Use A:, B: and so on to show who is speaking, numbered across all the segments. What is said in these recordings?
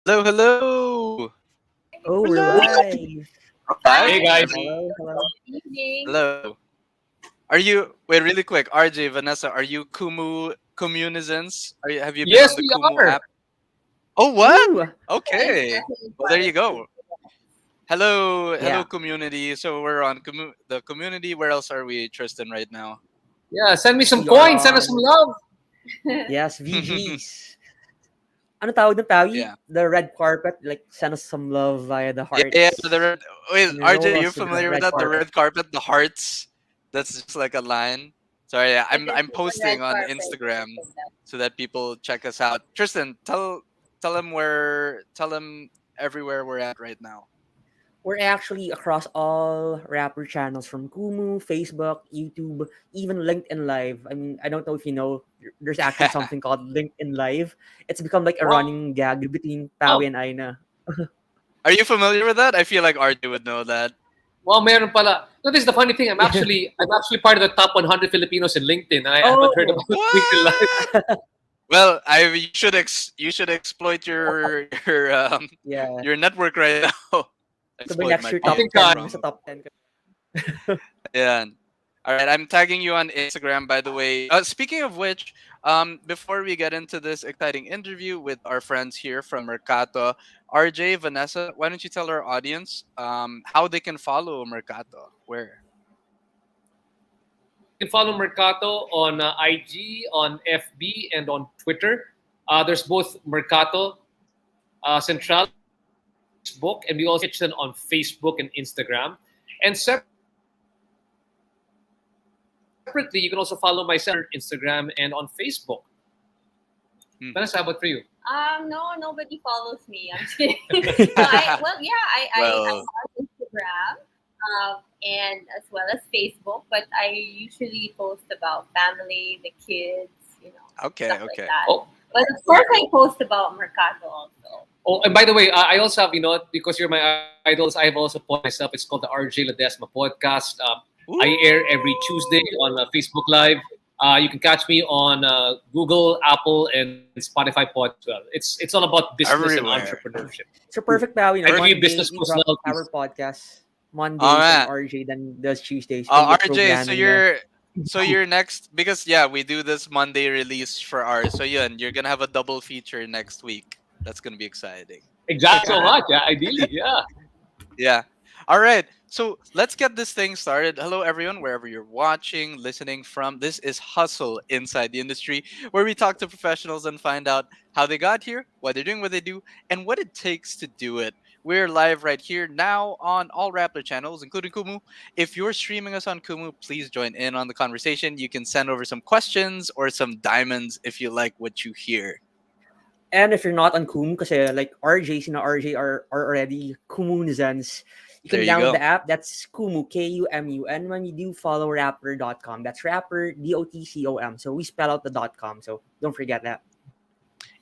A: Hello, hello.
B: Oh, we're
A: Hello.
B: live.
A: Live?
C: Hey
D: Hi,
C: guys.
B: Hello, hello.
D: good evening.
A: Hello. Are you wait really quick, RJ, Vanessa, are you Kumu communizants? Have you been
C: Yes,
A: on the
C: we
A: Kumu
C: are.
A: app? Oh what?
B: Ooh,
D: Yes,
A: Okay.
D: definitely
A: Well there
D: part
A: you
D: of
A: go. Hello, hello
B: yeah.
A: community. So we're on the community. Where else are we, Tristan, right now?
C: Yeah, send me some
B: We are
C: coins, send us some
B: on,
C: love.
D: it.
B: yes, VGs. Ano tawag ng Pawi?
A: Yeah.
B: The red carpet, like send us some love via the
A: Yeah, the
B: hearts
A: red wait,
B: and
A: RJ, you're
B: roll us to the
A: familiar with
B: red
A: that? The
B: carpet.
A: red carpet, the hearts. That's just like a line. Sorry, yeah,
D: It is
A: I'm
D: the
A: posting
D: red
A: on
D: carpet.
A: Instagram
D: Like that.
A: so that people check us out. Tristan, tell them everywhere we're at right now.
B: We're actually across all rapper channels from Kumu, Facebook, YouTube, even LinkedIn Live. I mean, I don't know if you know, there's actually something called LinkedIn Live. It's become like a
C: Wow.
B: running gag between Pawi and Aina.
A: Are you familiar with that? I feel like RJ would know that.
C: Wow, meron pala. No, this is the funny thing. I'm
B: Yeah.
C: actually I'm actually part of the top 100 Filipinos in LinkedIn. I haven't heard
B: Oh,
C: about LinkedIn Live.
A: What? Well, I you should exploit
B: yeah.
A: your network right now.
B: Sabay
A: Exploit
B: next
A: might
B: year,
C: I
A: be
B: top
C: think
B: 10 ka sa
A: wrong.
B: top 10 ka.
A: Yeah. All right, I'm tagging you on Instagram, by the way. Speaking of which, before we get into this exciting interview with our friends here from Mercato, RJ, Vanessa, why don't you tell our audience how they can follow Mercato? Where?
C: you can follow Mercato on IG, on FB, and on Twitter. There's both Mercato Central Facebook, and we also Kitchen on Facebook and Instagram. And separately, you can also follow myself on Instagram and on Facebook. Vanessa, how
A: Hmm.
C: about for you?
D: No, nobody follows me. I'm just kidding. No, I
A: Well,
D: have Instagram, and as well as Facebook, but I usually post about family, the kids,
A: okay,
D: stuff like
A: okay.
D: that.
C: Oh,
D: But of course, I post about Mercato also.
C: Oh, and by the way, I also have, because you're my idols, I have also podcast myself. It's called the RJ Ledesma Podcast. I air every Tuesday
A: Ooh,
C: on Facebook Live. You can catch me on Google, Apple, and Spotify Pod as well. It's all about business and
A: everywhere.
C: entrepreneurship.
B: So perfect Pawi,
C: I
B: no?
C: review
B: Monday,
C: business
B: we drop our
C: personalities.
B: podcast.
A: Oh
B: Mondays and
A: man.
B: RJ then does Tuesdays. Creative
A: RJ,
B: programming na.
A: so you're next because yeah, we do this Monday release for ours. So yeah, and you're gonna have a double feature next week. That's gonna be exciting.
C: Exactly so much. Yeah, ideally, yeah.
A: Yeah. All right. So let's get this thing started. Hello, everyone, wherever you're watching, listening from. This is Hustle Inside the Industry, where we talk to professionals and find out how they got here, why they're doing what they do, and what it takes to do it. We're live right here now on all Rappler channels, including Kumu. If you're streaming us on Kumu, please join in on the conversation. You can send over some questions or some diamonds if you like what you hear.
B: And if you're not on Kumu, kasi like RJs and RJ are already Kumunizans, you
A: There
B: can
A: you
B: download
A: go.
B: the app. That's Kumu, Kumu. And when you do follow rapper.com, that's rapper, DOTCOM. So we spell out the .com. So don't forget that.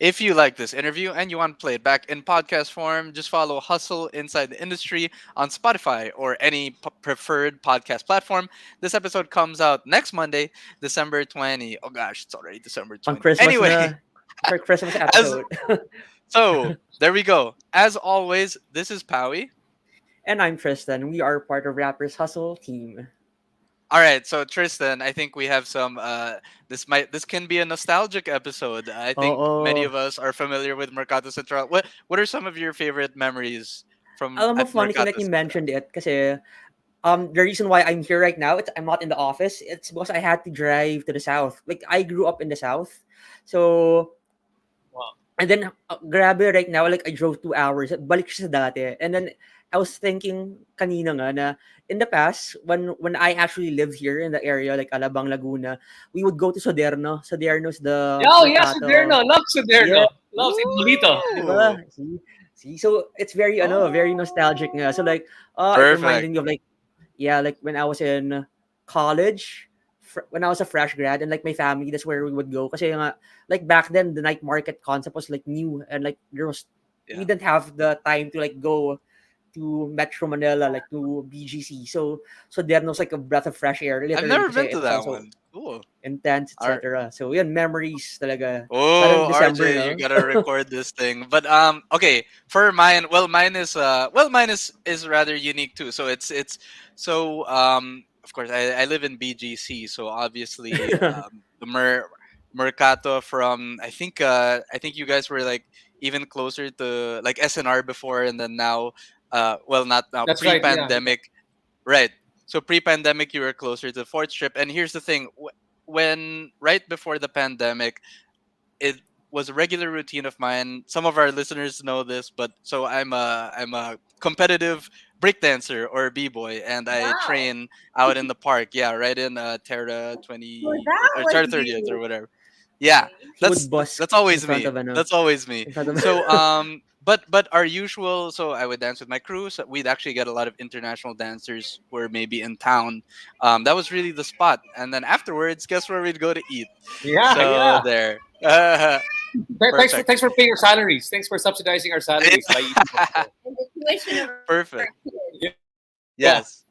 A: If you like this interview and you want to play it back in podcast form, just follow Hustle Inside the Industry on Spotify or any preferred podcast platform. This episode comes out next Monday, December 20. Oh gosh, it's already December
B: On
A: 20.
B: Christmas
A: Anyway,
B: na, for Christmas
A: as
B: episode.
A: there we go. As always, this is Powie.
B: And I'm Tristan. We are part of Rappers Hustle team.
A: All right, so Tristan, I think we have some this can be a nostalgic episode. I think many
B: Oo.
A: of us are familiar with Mercato Central. What are some of your favorite memories from
B: Alam mo,
A: at
B: funny thing
A: Mercato
B: that you
A: Central?
B: mentioned it kasi the reason why I'm here right now, I'm not in the office. It's because I had to drive to the south. Like I grew up in the south, so
C: Wow.
B: and then grabe right now. Like I drove 2 hours. Balik siya sa dati, and then I was thinking kanina nga na in the past when I actually lived here in the area like Alabang Laguna, we would go to Soderno. Soderno's the
C: Oh, yes,
B: Mercato.
C: Suderno. Love
B: Yeah,
C: Suderno. Love Sinolito.
B: di
A: Ooh,
B: ba? See, so it's very very nostalgic
A: oh,
B: nga. So like it
A: perfect.
B: reminded me of like yeah, like when I was in college, when I was a fresh grad, and like my family, that's where we would go. Kasi nga, like back then, the night market concept was like new, and like there was we
A: Yeah,
B: didn't have the time to like go to Metro Manila, like to BGC. So there was like a breath of fresh air,
A: I've
B: literally,
A: never
B: kasi
A: been
B: it
A: to
B: was
A: that
B: also
A: one. Cool.
B: intense,
A: Are
B: etc. So yun, memories talaga. Lalo
A: Oh,
B: ng December,
A: RJ, you
B: no?
A: gotta record this thing. But okay, for mine, mine is rather unique too. So it's so of course I live in BGC, so obviously the Mercato from I think you guys were like even closer to like SNR before, and then now well, not now,
C: That's right. Yeah, yeah.
A: pre-pandemic. Right. So pre-pandemic, you were closer to fourth strip. And here's the thing: when right before the pandemic, it was a regular routine of mine. Some of our listeners know this, but so I'm a competitive breakdancer or b-boy, and I
D: Wow.
A: train out in the park. Yeah, right in Terra
D: So
A: 20
D: that
A: or
D: was
A: Terra 30th or
D: you.
A: whatever. Yeah,
D: Okay.
B: He would busk
A: that's
B: in
A: always
B: front
A: me.
B: of ano,
A: That's always me.
B: in front of
A: So but our usual, so I would dance with my crew. So we'd actually get a lot of international dancers who are maybe in town. That was really the spot. And then afterwards, guess where we'd go to eat?
C: Yeah,
A: So
C: yeah.
A: there.
C: Thanks for
A: Perfect.
C: thanks for paying our salaries. Thanks for subsidizing our salaries by eating over there.
D: And the tuition of our kids.
A: Perfect.
C: Yeah.
A: Yes.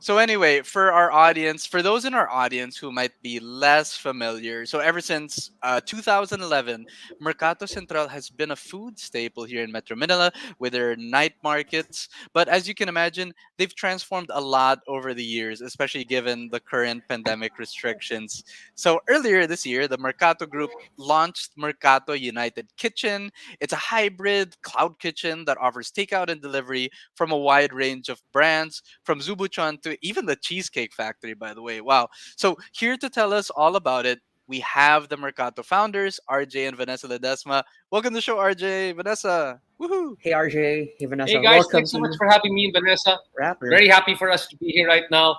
A: So anyway, for our audience, for those in our audience who might be less familiar, so ever since 2011, Mercato Central has been a food staple here in Metro Manila with their night markets. But as you can imagine, they've transformed a lot over the years, especially given the current pandemic restrictions. So earlier this year, the Mercato Group launched Mercato United Kitchen. It's a hybrid cloud kitchen that offers takeout and delivery from a wide range of brands, from Zubuchon to even the Cheesecake Factory, by the way. Wow. So, here to tell us all about it, we have the Mercato founders, RJ and Vanessa Ledesma. Welcome to the show, RJ. Vanessa. Woohoo.
B: Hey RJ, hey
C: Hey
B: Vanessa,
C: guys,
B: welcome
C: thanks so much
B: to
C: for having me, Vanessa.
B: Rapper.
C: Very happy for us to be here right now.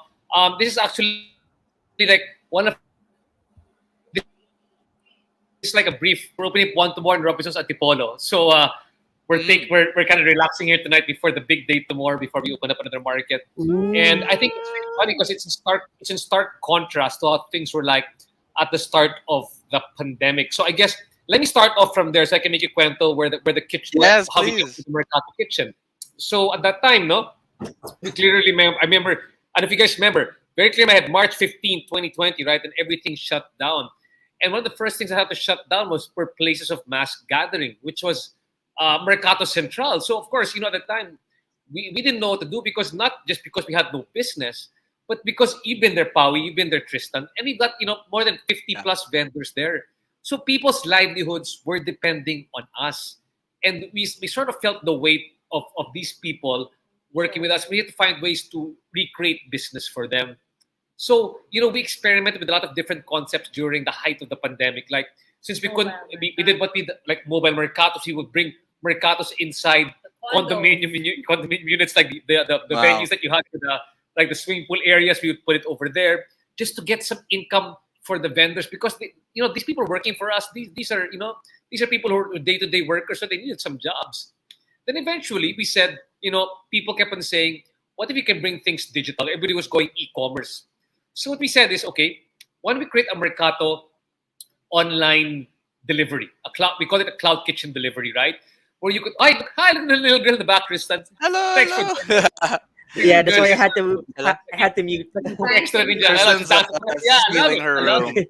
C: This is actually like one of this is like a brief. We're opening up one tomorrow in Robinsons at Tipolo. So we're kind of
A: Mm.
C: relaxing here tonight before the big day tomorrow before we open up another market. And I think
B: Ooh.
C: it's really funny because it's in stark contrast to how things were like at the start of the pandemic. So I guess let me start off from there so I can make you cuento where the kitchen
A: Yes,
C: how we came to
A: please.
C: the Mercato kitchen. So at that time, no, we clearly remember. I remember, and if you guys remember, very clear. I had March 15, 2020, right, and everything shut down. And one of the first things I had to shut down was for places of mass gathering, which was Mercato Central. So of course, at the time we didn't know what to do because not just because we had no business, but because you've been there, Pawi, you've been there, Tristan, and we got more than 50
A: Yeah.
C: plus vendors there. So people's livelihoods were depending on us, and we sort of felt the weight of these people working with us. We had to find ways to recreate business for them. So, we experimented with a lot of different concepts during the height of the pandemic. Like, since we couldn't,
D: Mobile
C: we did what we did, like mobile mercatos. We would bring mercatos inside
D: The condo.
C: condominium units, like the venues
A: Wow.
C: that you had with like the swimming pool areas. We would put it over there just to get some income for the vendors because these people are working for us. These are people who are day to day workers, so they needed some jobs. Then eventually we said, people kept on saying, what if we can bring things digital? Everybody was going e-commerce. So what we said is, okay, why don't we create a Mercato online delivery? We call it a cloud kitchen delivery, right? Where you could, hi, look at the little girl in the back, Kristen. Thanks for
A: Hello,
C: joining us.
A: hello.
B: Yeah, that's
C: Good.
B: why
A: Hello.
B: I had to mute.
C: Extra ninja. I love
A: Tristan's
C: it. Yeah, I love
A: stealing
C: it.
A: her
C: I love it.
A: room.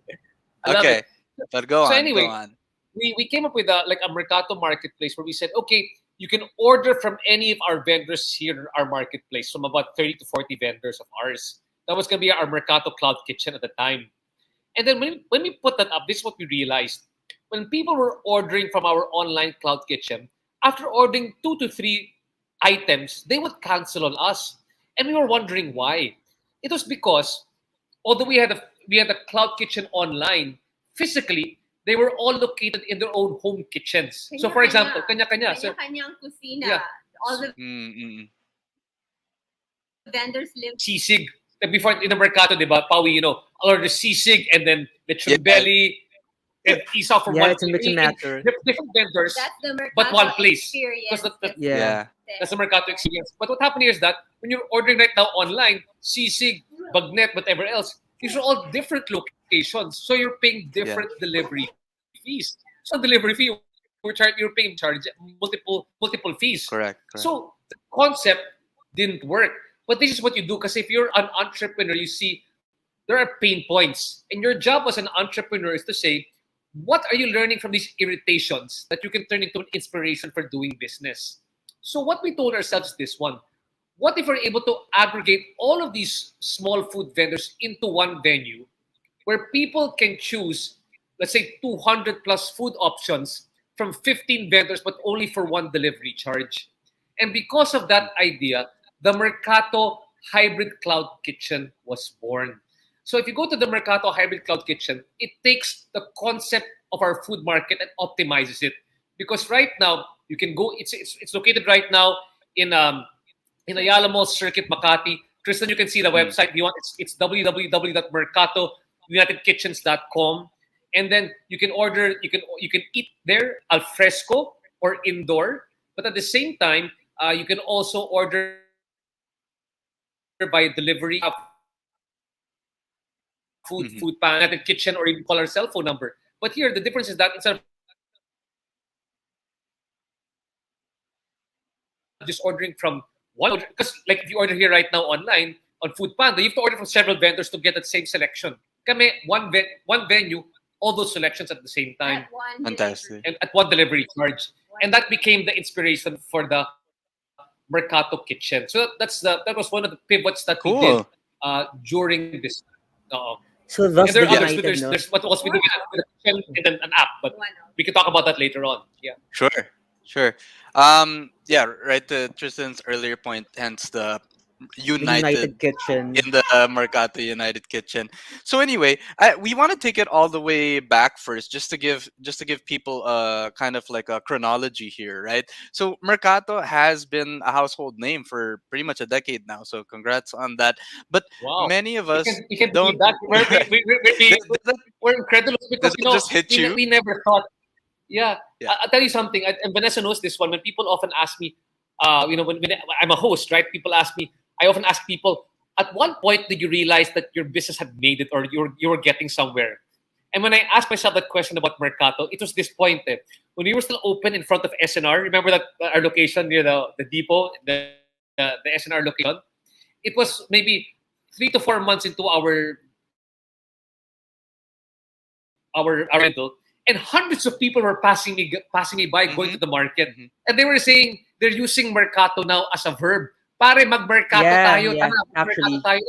C: I love it.
A: Okay, but go
C: So
A: on, go
C: anyway,
A: on.
C: we came up with a Mercato marketplace where we said, okay, you can order from any of our vendors here in our marketplace, from about 30 to 40 vendors of ours. That was going to be our Mercato Cloud Kitchen at the time. And then when we put that up, this is what we realized. When people were ordering from our online cloud kitchen, after ordering 2 to 3 items, they would cancel on us. And we were wondering why. It was because although we had a cloud kitchen online, physically they were all located in their own home kitchens. So for example, kanya-kanya. So
D: Kanya-kanyang kusina.
C: yeah,
D: All the
A: Mm-mm.
D: vendors live.
C: sisig. Before in the Mercato, di ba, Pawi, order sisig and then
A: Yeah,
C: lechon belly and isaw from
B: Yeah,
C: one
B: it's a
C: place.
B: mix and match.
A: sure.
C: Different vendors,
D: That's the
C: but
D: Mercato
C: one place.
D: experience.
C: Because
B: Yeah.
A: Yeah,
C: that's the Mercato experience. But what happened here is that when you're ordering right now online, sisig, bagnet, whatever else, these are all different locations. So you're paying different
A: yeah,
C: delivery fees. So on delivery fee, you're paying charge multiple fees.
A: correct, correct.
C: So The concept didn't work. But this is what you do, because if you're an entrepreneur, you see there are pain points. And your job as an entrepreneur is to say, what are you learning from these irritations that you can turn into an inspiration for doing business? So what we told ourselves is this one. What if we're able to aggregate all of these small food vendors into one venue where people can choose, let's say, 200 plus food options from 15 vendors, but only for one delivery charge? And because of that idea, the Mercato Hybrid Cloud Kitchen was born. So if you go to the Mercato Hybrid Cloud Kitchen, it takes the concept of our food market and optimizes it. Because right now, you can go, it's located right now in in Ayala Mall Circuit, Makati. Tristan, you can see the
A: Mm.
C: website. If you want, it's www.mercatounitedkitchens.com, and then you can order. You can eat there al fresco or indoor. But at the same time, you can also order by delivery. Food panda, food pan,
A: Mhm.
C: United Kitchen, or even call our cell phone number. But here, the difference is that instead of just ordering from one vendor, you can order from one vendor. Because like if you order here right now online on Food Panda, you have to order from several vendors to get that same selection. Kami, one venue, all those selections at the same time,
D: At one
A: Fantastic.
D: delivery.
C: and at one delivery charge.
D: One
C: And that
D: delivery.
C: became the inspiration for the Mercato Kitchen. So that was one of the pivots that we did
A: Cool.
C: during this. Uh,
B: So
C: and
B: thus
C: there are
B: the
A: Yeah.
C: others.
B: United,
C: There's
B: no?
C: what else we do with the kitchen and then an app, but
D: One of.
C: we can talk about that later on. Yeah.
A: Sure. Sure. Yeah, right to Tristan's earlier point, hence the
B: The
A: united
B: United Kitchen.
A: in the Mercato United Kitchen. So anyway, we want to take it all the way back first, just to give people a kind of like a chronology here, right? So Mercato has been a household name for pretty much a decade now. So congrats on that. But
C: Wow.
A: many of us
C: You can believe
A: don't.
C: that.
A: that,
C: We're incredulous because
A: does that just hit you?
C: we never thought. Yeah,
A: Yeah.
C: I'll tell you something. And Vanessa knows this one. When people often ask me, when I'm a host, right? People ask me. I often ask people, at one point did you realize that your business had made it, or you were getting somewhere? And when I asked myself that question about Mercato, it was this point. When we were still open in front of SNR, remember that our location near the depot, the SNR location, it was maybe 3 to 4 months into our rental, and hundreds of people were passing me by going
A: Mm-hmm.
C: to the market,
A: Mm-hmm.
C: and they were saying they're using Mercato now as a verb. Pare mag-mercato
B: Yeah,
C: tayo,
B: yeah,
C: tara mag-mercato
B: actually.
C: tayo.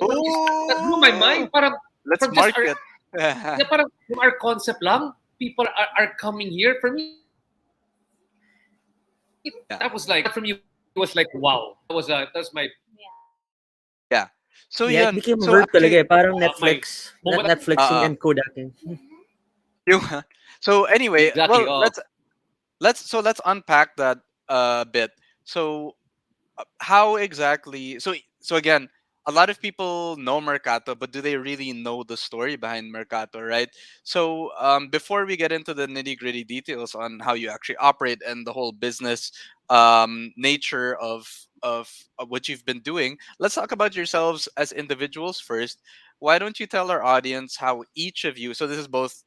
C: That blew my mind.
A: Oh,
C: Parang
A: let's
C: from just our
A: market.
C: yeah, parang from our concept lang, people are coming here. For me, that was like that from you was like wow. That was my
D: Yeah.
A: Yeah. So
B: Yeah, it
A: yun.
B: became a
A: So
B: verb
A: actually,
B: talaga eh. Parang
C: my
B: Netflix.
C: moment.
B: Netflixing
A: uh,
B: and Kodaking.
A: yung, so anyway,
C: Exactly.
A: well, let's unpack that a bit. So how exactly? So again, a lot of people know Mercato, but do they really know the story behind Mercato, right? So before we get into the nitty gritty details on how you actually operate and the whole business nature of what you've been doing, let's talk about yourselves as individuals first. Why don't you tell our audience how each of you? So this is both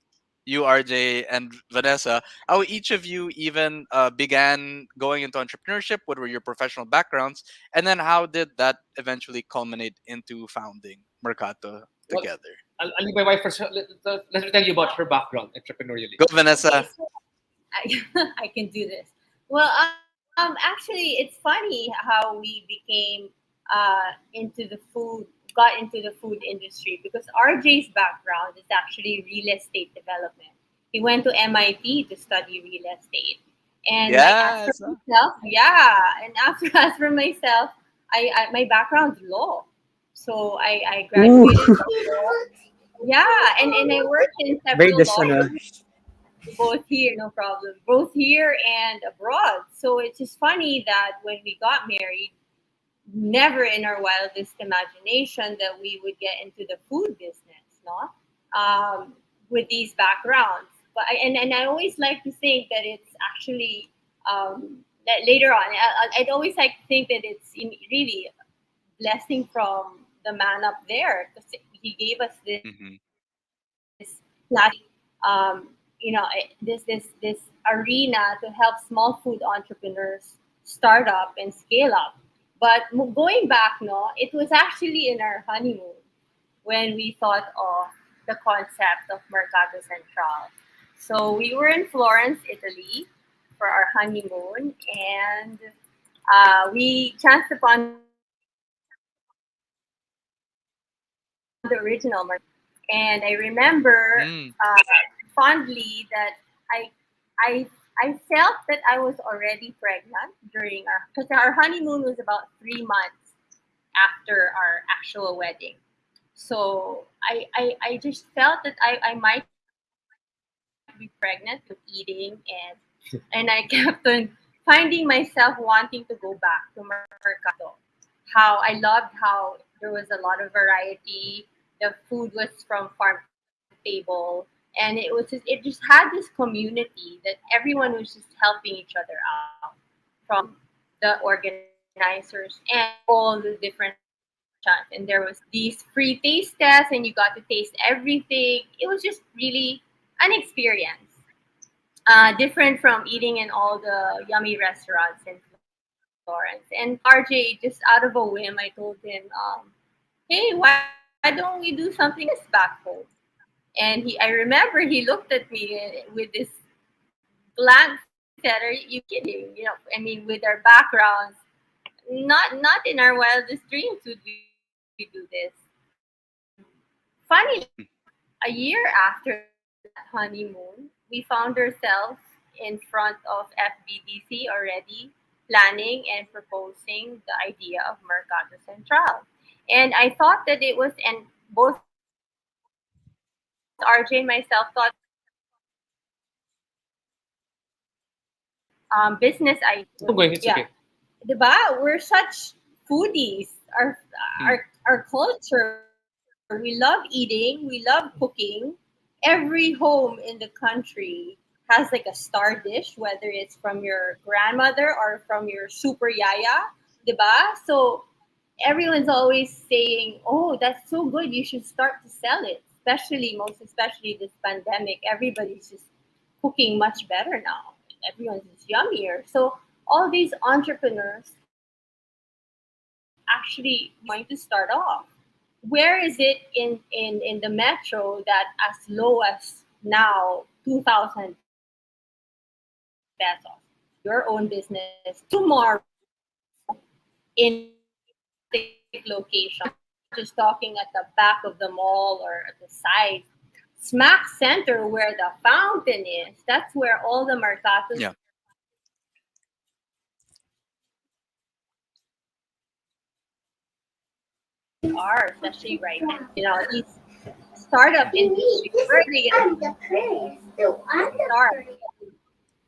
A: you, RJ, and Vanessa, how each of you even began going into entrepreneurship. What were your professional backgrounds? And then how did that eventually culminate into founding Mercato
C: Well,
A: together?
C: I'll leave my wife first. Let me tell you about her background entrepreneurially.
A: Go,
D: Okay,
A: Vanessa.
D: so I can do this. Well, actually, it's funny how we became into the food, got into the food industry because RJ's background is actually real estate development. He went to MIT to study real estate, and as for
A: Yes.
D: myself, yeah, and after as for myself, I my background's law, so I
B: Ooh,
D: graduated from law. Yeah, and I worked in
B: very
D: several
B: this
D: law
B: ano.
D: firms both here, no problem, both here and abroad. So it's just funny that when we got married, never in our wildest imagination that we would get into the food business, no? With these backgrounds. But and I always like to think that it's actually that later on, I'd always like to think that it's really blessing from the man up there because he gave us this
A: Hmm.
D: this arena to help small food entrepreneurs start up and scale up. But going back, no, it was actually in our honeymoon when we thought of the concept of Mercato Central. So we were in Florence, Italy, for our honeymoon, and we chanced upon the original Mercato. And I remember
A: Mm.
D: fondly that I I felt that I was already pregnant during our because our honeymoon was about 3 months after our actual wedding. So I just felt that I might be pregnant with eating and I kept on finding myself wanting to go back to Mercato. How I loved how there was a lot of variety. The food was from farm to table, and it just had this community that everyone was just helping each other out from the organizers and all the different restaurants. And there was these free taste tests, and you got to taste everything. It was just really an experience. Different from eating in all the yummy restaurants in Florence. And RJ, just out of a whim, I told him, "Hey, why don't we do something like this back home?" And I remember he looked at me with this blank face. Said, "Are you kidding?" I mean, with our backgrounds, not in our wildest dreams would we do this. Funnily enough, a year after that honeymoon, we found ourselves in front of FBDC already, planning and proposing the idea of Mercato Central. And I thought that it was, and both RJ and myself thought it was a really brilliant business idea.
C: I'm going. It's
D: Yeah,
C: okay.
D: diba? We're such foodies.
A: Mm.
D: Our culture. We love eating. We love cooking. Every home in the country has like a star dish, whether it's from your grandmother or from your super yaya, diba? So everyone's always saying, "Oh, that's so good. You should start to sell it." Most especially this pandemic, everybody's just cooking much better now. Everyone's just yummier. So all these entrepreneurs actually going to start off. Where is it in the metro that as low as now 2,000 pesos? You can start your own business tomorrow in a fantastic location. I'm not just talking at the back of the mall or at the side. Smack center where the fountain is, that's where all the Mercatos
A: Yeah.
D: are, especially right now. These startup industry, where are they going to start?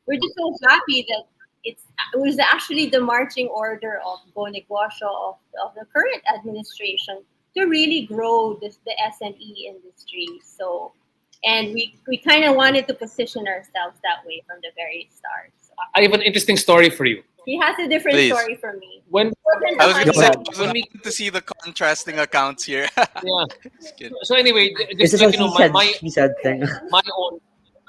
D: We're just so happy that it was actually the marching order of Go Negosyo of the current administration to really grow the SME industry. So, and we kind of wanted to position ourselves that way from the very start. So,
C: I have an interesting story for you.
D: he has a different
A: Please.
D: story from me.
C: When
D: Wasn't
A: I
D: the
A: was
B: Go
A: gonna say
B: ahead.
A: I was
C: when
D: honeymoon.
C: we
A: hoping to see the contrasting accounts here.
C: yeah.
A: Just kidding.
C: So anyway,
B: This
C: just
B: is
C: to
B: a
C: let you know,
B: he
C: my
B: said, she said thing.
C: my own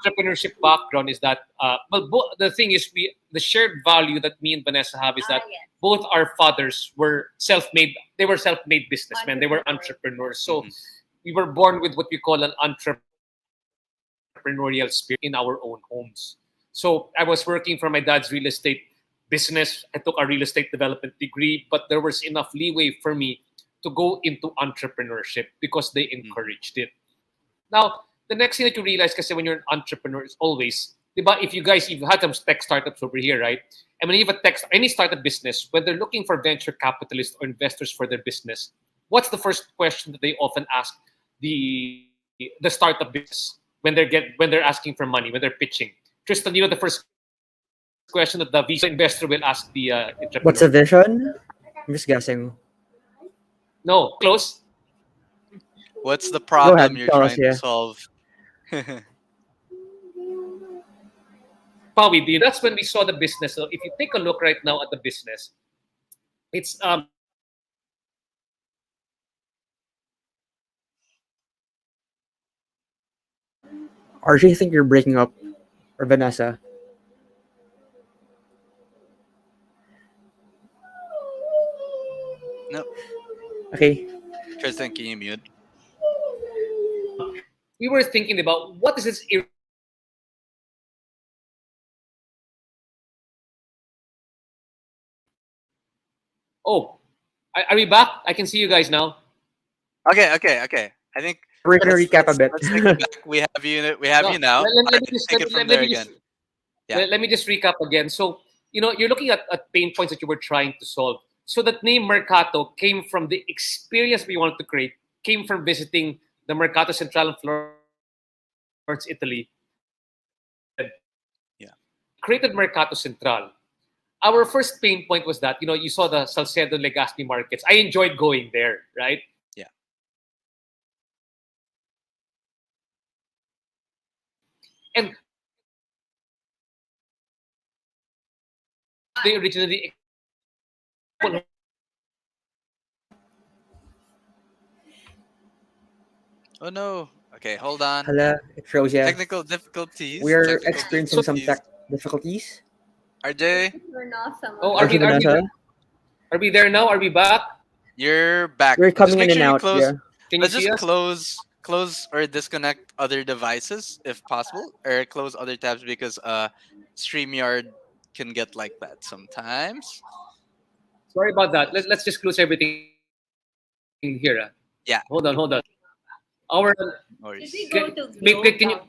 C: entrepreneurship background is that the thing is the shared value that me and Vanessa have is that
D: Yes.
C: both our fathers were self-made. They were self-made businessmen. They were
D: Entrepreneurs.
C: entrepreneurs. So
A: Mhm.
C: we were born with what we call an entrepreneurial spirit in our own homes. So I was working for my dad's real estate business. I took a real estate development degree, but there was enough leeway for me to go into entrepreneurship because they
A: Mhm.
C: encouraged it. Now, the next thing that you realize, kasi when you're an entrepreneur, is always, diba, if you've had some tech startups over here, right? And when you have any startup business, when they're looking for venture capitalists or investors for their business, what's the first question that they often ask the startup business when they're asking for money, when they're pitching? Tristan, you know the first question that the VC or the investor will ask the entrepreneur.
B: What's a vision? I'm just guessing.
C: No, close.
A: What's the
B: Go
A: problem
B: ahead.
A: you're
B: Tell us,
A: trying to
B: yeah.
A: solve?
C: Pawi, do you know? That's when we saw the business. So if you take a look right now at the business, it's
B: RJ, I think you're breaking up. Or Vanessa.
A: No,
B: Okay.
A: Tristan, can you mute?
C: We were thinking about what is this Oh, are we back? I can see you guys now.
A: Okay. I think
B: We're gonna recap a bit.
A: let's take it back. We have you. We have
C: No,
A: you now. All
C: let
A: right,
C: me just
A: take it from there again. Yeah.
C: let me just recap again. So, you're looking at pain points that you were trying to solve. So that name Mercato came from the experience we wanted to create, came from visiting the Mercato Central in Florence, Italy.
A: Yeah.
C: Created Mercato Central. Our first pain point was that, you saw the Salcedo Legazpi markets. I enjoyed going there, right?
A: Yeah.
C: And they originally
A: Oh no. Okay, hold on.
B: Hala, it shows ya.
A: Technical difficulties.
B: We're
A: Technical
B: experiencing
C: so
B: some
A: difficulties.
B: tech difficulties.
A: RJ,
D: We're not
C: oh,
D: someone.
B: Also, Vanessa,
C: are we there now? Are we back?
A: you're back.
B: we're
A: Just
B: coming
A: make
B: in and
A: sure you
B: out.
A: close.
B: Yeah.
C: Can you
A: Let's
C: see
A: just
C: us?
A: close or disconnect other devices if possible, or close other tabs because StreamYard can get like that sometimes.
C: Sorry about that. Let's just close everything here.
A: Yeah,
C: Hold on. Our
A: no
D: Should
A: worries.
D: we go to
C: can
D: Globe
C: you
D: downstairs?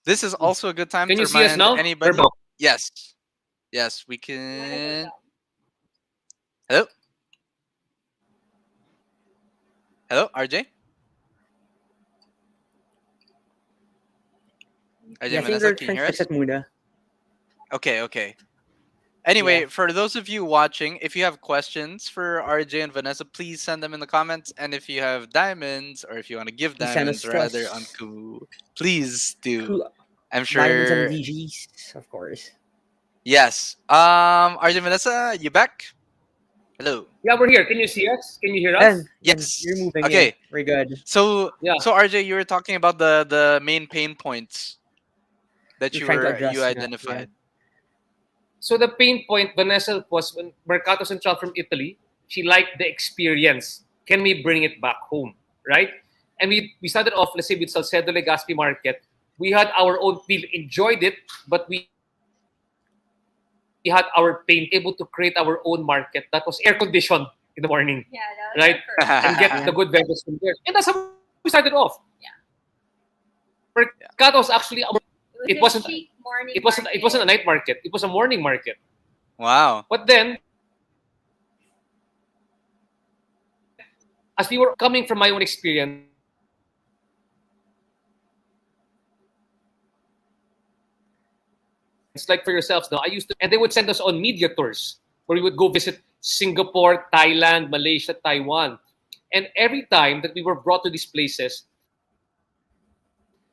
A: This is also a good time
C: can
A: to
C: you see us
A: remind
C: now? We're
A: anybody.
C: back.
A: Yes, yes, we
D: You want to go
A: can.
D: down?
A: Hello, hello, RJ. RJ
B: Yeah, I think
A: Vanessa,
B: they're
A: can you
B: trying to
A: hear
B: fix
A: us?
B: it muna.
A: Okay.
B: Yeah.
A: Anyway, for those of you watching, if you have questions for RJ and Vanessa, please send them in the comments. And if you have diamonds, or if you want to give
B: Please send
A: diamonds
B: us to
A: rather on
B: us.
A: Ku, please do.
B: Cool.
A: I'm
B: Diamonds and
A: sure.
B: VGs, of course.
A: Yes. RJ Vanessa, you back? Hello.
C: Yeah, we're here. Can you see us? Can you hear
B: And
C: us?
B: then you're
A: Yes.
B: moving. Yeah,
A: Okay.
B: we're good.
C: Yeah.
A: So RJ, you were talking about the main pain points that
B: We're trying to
A: you
B: address na. Yeah.
A: identified.
C: So the pain point, Vanessa, was when Mercato Central from Italy. She liked the experience. Can we bring it back home, right? And we started off, let's say, with Salcedo Legazpi Market. We had our own. We enjoyed it, but we had our pain able to create our own market that was air conditioned in the morning, right?
D: Yeah, that was
C: And
D: our
C: get the
D: first.
C: good vendors
B: Yeah.
C: from there. And that's how we started off.
D: Yeah.
C: Mercato was actually it
D: It was
C: wasn't
D: a chic morning
C: it wasn't a
D: market.
C: night market. It was a morning market.
A: Wow.
C: But then, as we were coming from my own experience, like for yourselves now, I used to go to Mercato and they would send us on media tours where we would go visit Singapore, Thailand, Malaysia, Taiwan. And every time that we were brought to these places,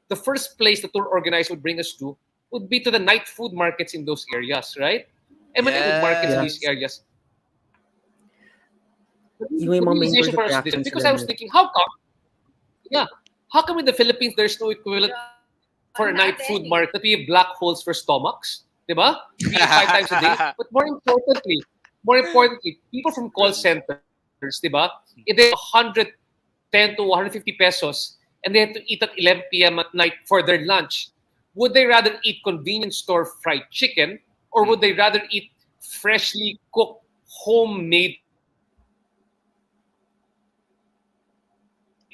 C: the first place the tour organizer would bring us to would be to the night food markets in those areas, right? And when I say night food markets in
B: Yeah.
C: these
A: Yes.
C: areas,
B: Yung
C: the
B: mga main course
C: realization for us this
B: attractions
C: because
B: sila
C: I
B: na.
C: was thinking, yeah, how come in the Philippines there's no equivalent for a
D: Not
C: night food
D: any.
C: market that we have black holes for stomachs, diba? We eat 5 times a day. But more importantly, people from call
A: True.
C: centers, diba? If they have 110 to 150 pesos and they have to eat at 11 p.m. at night for their lunch, would they rather eat convenience store fried chicken or would they
A: Mhm.
C: rather eat freshly cooked homemade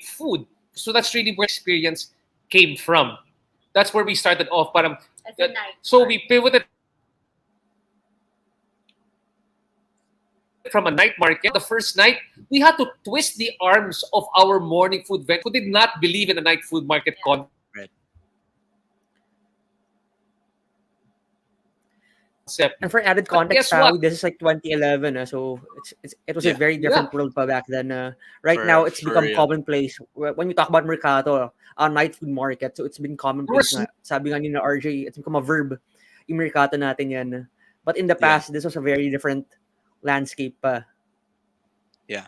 C: food? So that's really where the experience came from. That's where we started off.
D: As a night
C: So we
D: market.
C: pivoted from a night market. The first night, we had to twist the arms of our morning food vendors who did not believe in the night food market
D: Yeah.
C: concept.
A: Right.
B: And for added
C: But
B: context,
C: guess what?
B: Pawi, this is like 2011, so it was a
A: Yeah.
B: very
C: Yeah,
B: different world pa back then. Right now, it's
A: For
B: become
A: real.
B: commonplace. When we talk about Mercato, night food market, so it's been
C: there were
B: commonplace na. Sabi nga ni na RJ, it's become a verb. Yung Mercato natin yan. But in the
A: Yeah.
B: past, this was a very different landscape pa.
A: Yeah.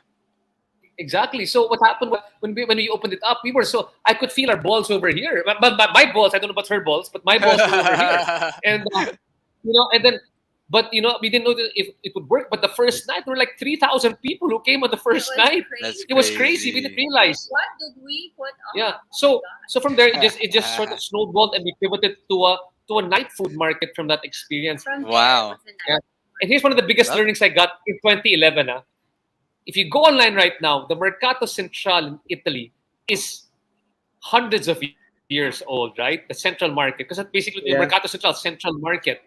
C: exactly. So what happened was when we opened it up, we were so I could feel our balls over here. My balls, I don't know about her balls, but my balls were over here. And And then, but we didn't know if it would work. But the first night, there were like 3,000 people who came on the
D: It
C: first
D: was
C: night.
A: That's
D: crazy.
C: It was crazy. We didn't
A: crazy.
C: realize.
D: What did we put
C: Yeah.
D: on? Oh my
C: So
D: god.
C: from there, it just sort of snowballed, and we pivoted to a night food market from that experience.
D: From there it
A: Wow.
D: was a
C: Yeah.
D: night.
C: And here's one of the biggest
A: Love it.
C: learnings I got in 2011. If you go online right now, the Mercato Central in Italy is hundreds of years old, right? The central market, because that's basically the Mercato
B: Yeah.
C: Central central market.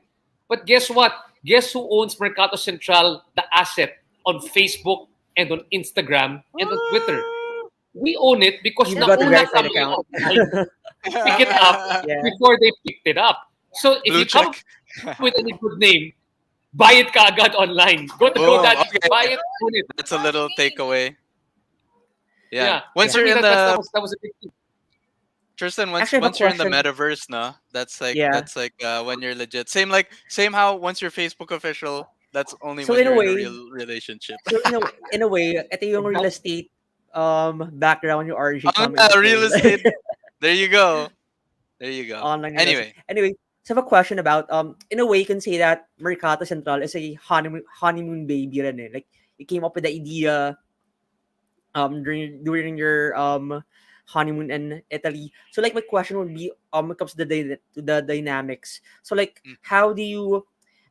C: But guess what? Guess who owns Mercato Central, the asset, on Facebook and on Instagram and on Twitter? We own it because
B: You've
D: The
B: got the
C: nauna
D: owner
B: verified
C: kami
B: account.
C: online to pick it up
B: Yeah.
C: before they picked it up. So if
A: Blue
C: you come
A: check.
C: up with any good name, buy it kaagad online. Go to
A: Boom.
C: GoDaddy,
A: Okay.
C: buy
D: we
C: it,
D: own
C: own it.
A: That's a
D: one
A: little
D: name.
A: takeaway. Yeah.
C: Yeah.
A: Once
B: Yeah.
C: For
A: you're
C: me,
A: in
C: that
A: the
C: was a big thing.
A: Tristan, once
B: Actually, I have a
A: once you're in the
B: question.
A: metaverse, no,
B: Yeah.
A: that's like when you're legit. Same how once you're Facebook official, that's only
B: So
A: when
B: in a
A: you're in a
B: way,
A: real relationship.
B: so in a way, ito yung real estate background yung RG
A: Oh,
B: come into
A: yeah, real
B: play.
A: estate. There you go. There you go.
B: Online real estate.
A: Anyway,
B: Anyway, so I have a question about in a way you can say that Mercato Central is a honeymoon baby rin eh. Like you came up with the idea during your honeymoon in Italy. So like my question would be when it comes to the dynamics. So like
A: mm,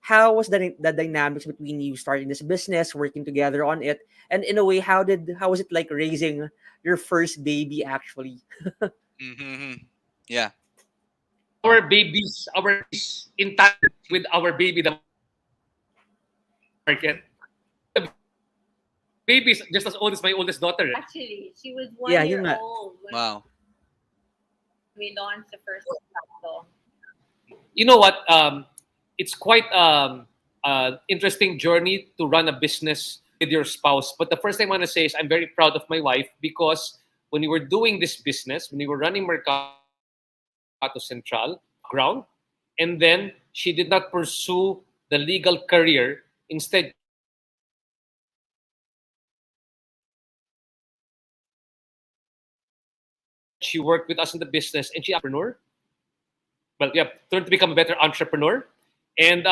B: how was the dynamics between you starting this business, working together on it, and in a way how was it like raising your first baby actually?
A: mm-hmm. Yeah.
C: Our babies in tandem with our baby, the market. The baby is just as old as my oldest daughter.
D: Actually, she was
B: Yeah,
D: 1 year
B: yun nga.
D: old when
A: Wow.
D: we launched the first Mercato.
C: You know what? It's quite interesting journey to run a business with your spouse. But the first thing I want to say is I'm very proud of my wife because when we were doing this business, when we were running Mercato Central, ground, and then she did not pursue the legal career. Instead, she worked with us in the business. She learned to become a better entrepreneur, and she actually learned to become a better entrepreneur. And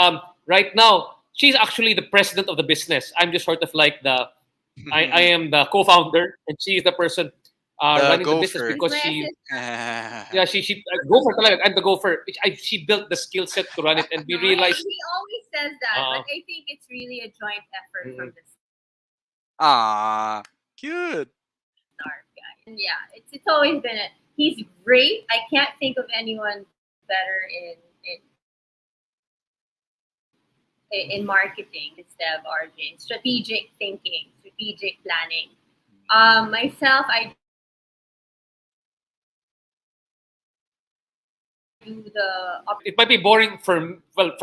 C: right now, she's actually the president of the business. I'm just sort of like I am the co-founder, and she is the person
A: The
C: running the business
A: gopher.
D: She's
C: because
D: my
C: she,
D: assistant.
C: yeah, she go for talaga. I'm the gopher. She built the skill set to run it, and we
D: No, he
C: realized,
D: always says that, but
C: uh,
D: I think it's really a joint effort from
C: mm,
D: the
A: Ah, cute.
D: start, guys. And yeah, it's always been a. He's great. I can't think of anyone better in marketing instead of RJ. Strategic thinking, strategic planning. Myself, I do the
C: it might be boring for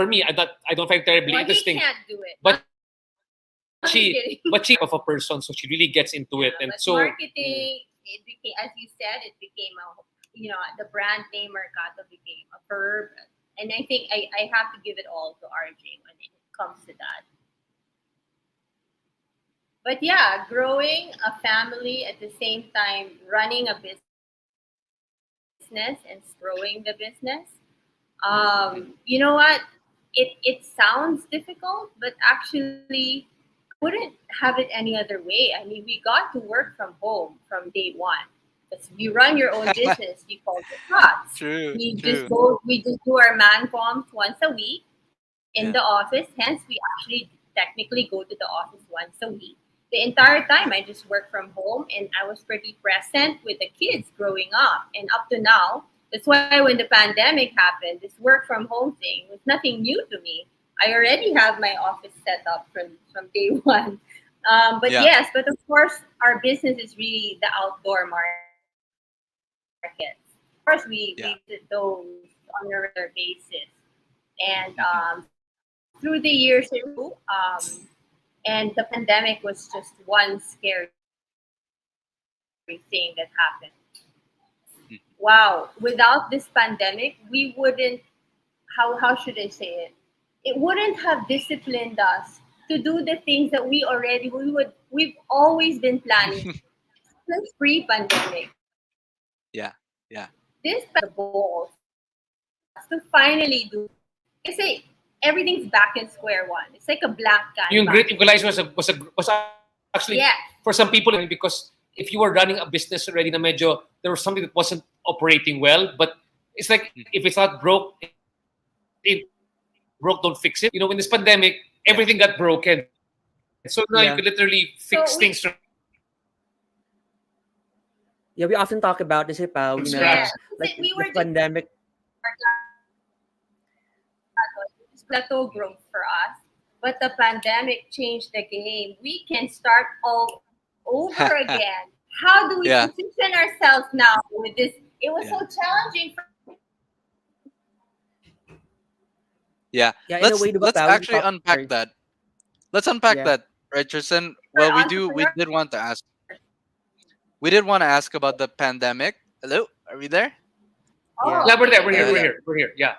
C: me. I don't find it terribly
D: well, he
C: interesting.
D: can't do it.
C: But
D: I'm
C: she
D: kidding.
C: but she of a person, so she really gets into it, and
D: But
C: so
D: marketing, it became, as you said, it became a, the brand name Mercato became a verb, and I think I have to give it all to RJ when it comes to that. But yeah, growing a family at the same time, running a business and growing the business. You know what? It sounds difficult, but actually, I wouldn't have it any other way. I mean, we got to work from home from day one. Because you run your own business, you call the shots.
A: True. True.
D: We just do our man comms once a week in
A: Yeah.
D: the office. Hence, we actually technically go to the office once a week. The entire time, I just work from home, and I was pretty present with the kids growing up. And up to now, that's why when the pandemic happened, this work from home thing was nothing new to me. I already have my office set up from day one. But
A: Yeah.
D: yes, but of course, our business is really the outdoor markets. Of course, we visit
A: Yeah.
D: those on a regular basis. And
A: Mhm.
D: through the years, it grew. And the pandemic was just one scary thing that happened. Wow, without this pandemic, we wouldn't, how should I say it? It wouldn't have disciplined us to do the things that we've always been planning since pre-pandemic.
A: Yeah. Yeah.
D: This the balls to finally do. Kasi everything's back in square one. It's like a blank
C: Yung
D: canvas.
C: Great Equalizer was actually
D: Yes.
C: for some people because if you were running a business already na medyo there was something that wasn't operating well, but it's like
A: Mhm.
C: if it's not broke, it ain't broke, don't fix it. In this pandemic, everything got broken. So now you could literally fix things from
B: Yeah.
D: So we
B: Yeah, we often talk about this, Pao,
C: scratch.
B: na
D: yeah,
B: like
D: we
B: the
D: were just
B: pandemic.
D: plateau growth for us. But the pandemic changed the game. We can start all over again. How do we
A: Yeah,
D: position ourselves now with this? It was so
A: yeah,
D: challenging for
A: yeah.
B: Yeah, in a
A: Let's
B: way, di ba,
A: let's
B: Pao, we
A: actually
B: talk.
A: unpack
B: Sorry.
A: that. Let's unpack
B: Yeah.
A: that, right, Tristan? Well, we
D: entrepreneurs.
A: did want to ask. We did want to ask about the pandemic. Hello, are we there?
D: Oh,
B: Yeah.
C: Yeah, we're
D: okay,
C: there.
D: you're
C: We're
D: there.
C: here.
A: Yeah,
C: We're
A: yeah.
C: here. We're here. Yeah.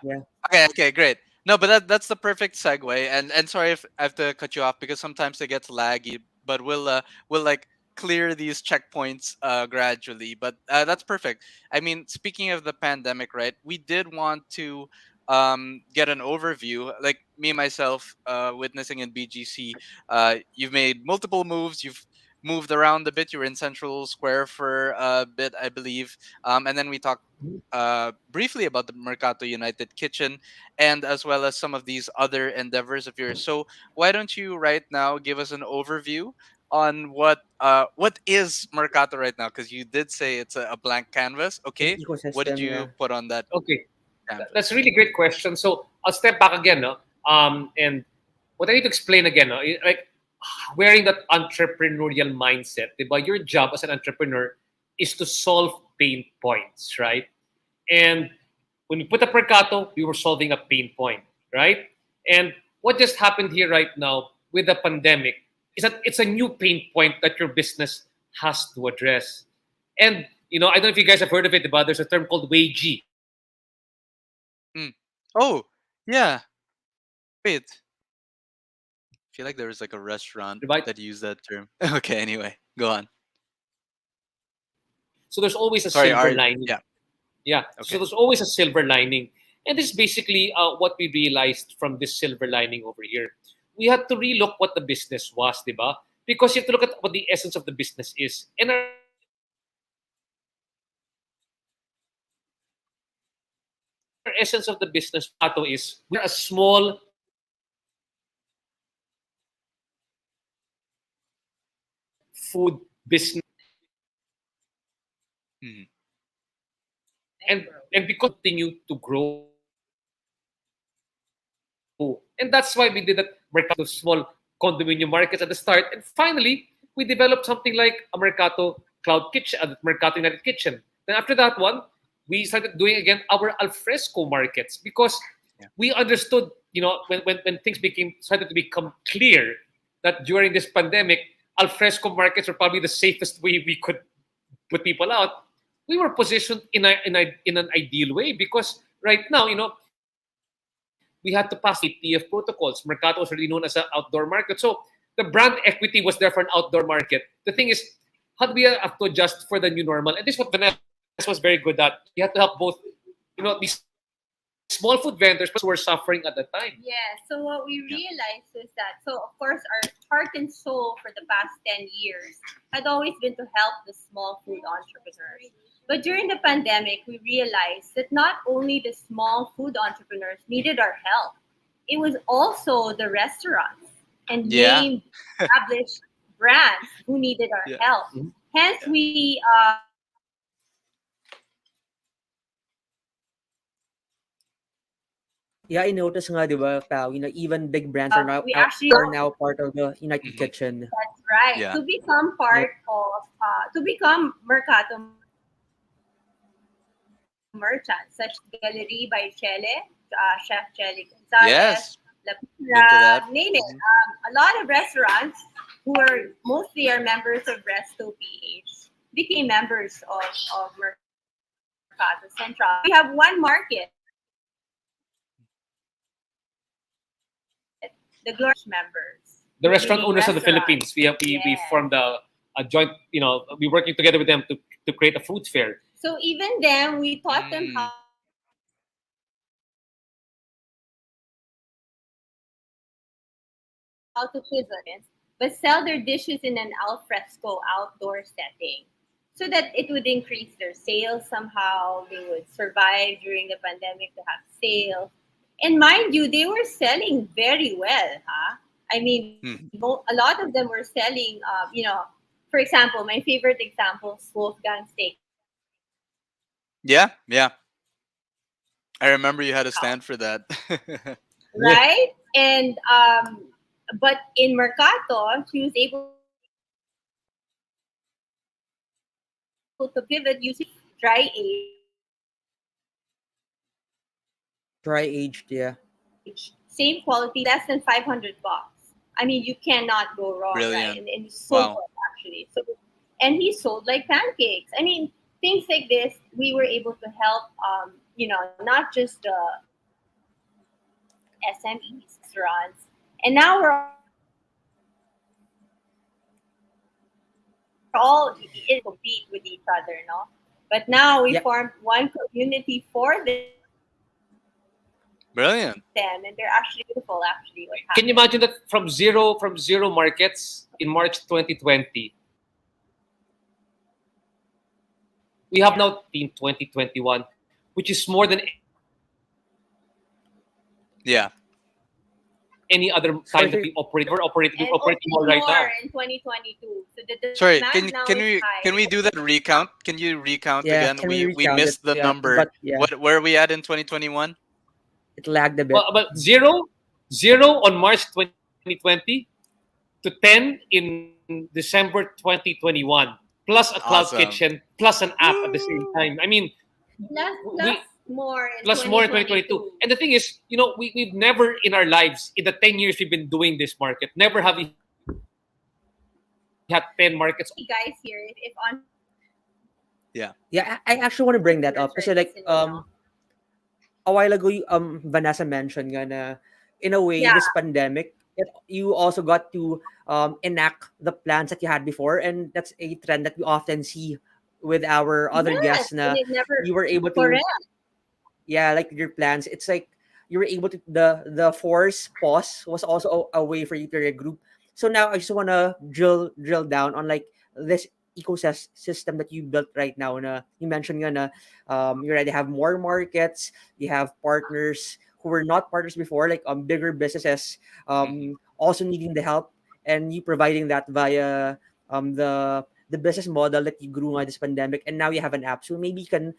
B: Yeah.
A: Okay, great. No, but that's the perfect segue. And sorry if I have to cut you off because sometimes it gets laggy. But we'll like clear these checkpoints gradually. But that's perfect. I mean, speaking of the pandemic, right? We did want to get an overview. Like me myself, witnessing in BGC, you've made multiple moves. You've moved around a bit. You were in Central Square for a bit, I believe. And then we talked briefly about the Mercato United Kitchen and as well as some of these other endeavors of yours. So why don't you right now give us an overview on what is Mercato right now? Because you did say it's a blank canvas.
B: An
A: Okay, what did
B: ecosystem.
A: you
B: Yeah.
A: put on that
C: Okay. That's
A: canvas?
C: a really great question. So I'll step back again, no? And what I need to explain again, no? Like wearing that entrepreneurial mindset, diba? Your job as an entrepreneur is to solve pain points, right? And when we put up Mercato, we were solving a pain point, right? And what just happened here right now with the pandemic is that it's a new pain point that your business has to address. And I don't know if you guys have heard of it, but there's a term called wagey,
A: Mm. Oh, yeah. Wait, I feel like there was like a restaurant
C: right?
A: that used that term. Okay, anyway, go on.
C: So there's always a
A: Sorry,
C: silver
A: are
C: lining.
A: yeah.
C: Yeah. So
A: Okay.
C: there's always a silver lining. And this is basically what we realized from this silver lining over here. We had to relook what the business was, diba? Because you have to look at what the essence of the business is. And our essence of the business was Mercato is we're a small food business.
A: Mhm.
C: And because continue to grow. And that's why we did that Mercato small condominium markets at the start. And finally, we developed something like a Mercato Cloud Kitchen, Mercato United Kitchen. Then after that one, we started doing again our alfresco markets because we
A: Yeah.
C: understood, when things started to become clear that during this pandemic, alfresco markets were probably the safest way we could put people out. We were positioned in an ideal way because right now, we had to pass CTF protocols. Mercato was already known as an outdoor market. So the brand equity was there for an outdoor market. The thing is, how do we have to adjust for the new normal? And this is what Vanessa was very good at. We had to help both, these small food vendors, but also the restaurants who were suffering at the time.
D: Yeah, so what we
A: Yeah.
D: realized is that, so of course, our heart and soul for the past 10 years had always been to help the small food entrepreneurs. But during the pandemic, we realized that not only the small food entrepreneurs needed our help, it was also the restaurants and
A: Yeah.
D: named established brands who needed our
A: Yeah.
D: help.
C: Mhm.
D: Hence,
A: Yeah.
D: we
B: Yeah, I noticed nga, di ba, Pao, even big brands
D: we actually
B: are now part of the United
A: Hmm.
B: Kitchen.
D: that's right.
A: Yeah.
D: To become
B: Yep.
D: part of, to become Mercato merchants, such as Gallery by Chele, Chef Chele Gonzalez, La Pizza,
A: Yes.
D: name it.
A: Been to that.
D: A lot of
A: Hmm.
D: restaurants who are mostly are members of Resto PH became members of Mercato Central. So we have one market, the Glory members. The Glory members
C: The
D: who
C: restaurant
D: leading
C: owners of the
D: restaurants.
C: Philippines, we
D: Yes.
C: formed a joint, we're working together with them to create a food fair.
D: So even then, we taught them
A: Mm.
D: how to make their own food. how to pivot, but sell their dishes in an alfresco outdoor setting so that it would increase their sales somehow. They would survive during the pandemic to have sales. And mind you, they were selling very well, huh? I mean,
A: Mhm.
D: a lot of them were selling, for example, my favorite example is Wolfgang Steakhouse.
A: Yeah, yeah. I remember you had a stand for
D: Right?
A: that.
B: Yeah.
D: And but in Mercato, she was able to pivot using dry age, same quality, less than
B: Dry
D: 500
B: aged, yeah.
D: bucks. I mean, you cannot go wrong, right? And it's so good actually. So,
A: Brilliant.
D: and he
A: Wow.
D: sold like pancakes. I mean, things like this we were able to help, not just the SMEs, restaurants, and now we're all in compete with each other, no? But now we formed one community for them, and they're actually beautiful, actually.
B: Yeah.
D: And I love what happened.
A: Brilliant.
C: Can you imagine that from zero markets in March 2020, we have now in 2021, which is more than any other time that we operated. We ever operated. We're
A: Yeah.
C: operating more right now.
D: And opening more in 2022. So the
A: Sorry,
D: demand now is high.
A: can we do that recount? Can you recount
B: Yeah.
A: again?
B: Can we
A: We
B: recount it?
A: missed the
B: Yeah.
A: number.
B: But yeah,
A: What where are we at in 2021?
B: it lagged a bit.
C: But zero on March 2020 to 10 in December 2021, plus a cloud kitchen,
A: Awesome.
C: plus an app at the same time. I
A: Woo!
C: mean, we
D: Plus more in
C: plus more in 2022.
D: 2022.
C: And the thing is, we've never in our lives, in the 10 years we've been doing this market, never have we had 10 markets all at the same time.
D: Guys here, if entrepreneurs are listening,
A: Yeah.
B: Yeah, I actually want to bring that up kasi like a while ago, Vanessa mentioned nga na in a way, this
D: Yeah,
B: pandemic, you also got to enact the plans that you had before, and that's a trend that we often see with our other guests.
D: yes,
B: Na
D: and it
B: you
D: never
B: were able to,
D: correct.
B: yeah, like your plans. It's like you were able to the force pause was also a way for you to regroup. So now I just wanna drill down on like this ecosystem that you built right now. Na you mentioned nga na you already have more markets, you have partners who were not partners before, like bigger businesses
A: Hmm.
B: also needing the help, and you providing that via the business model that you grew on this pandemic, and now you have an app. So maybe you can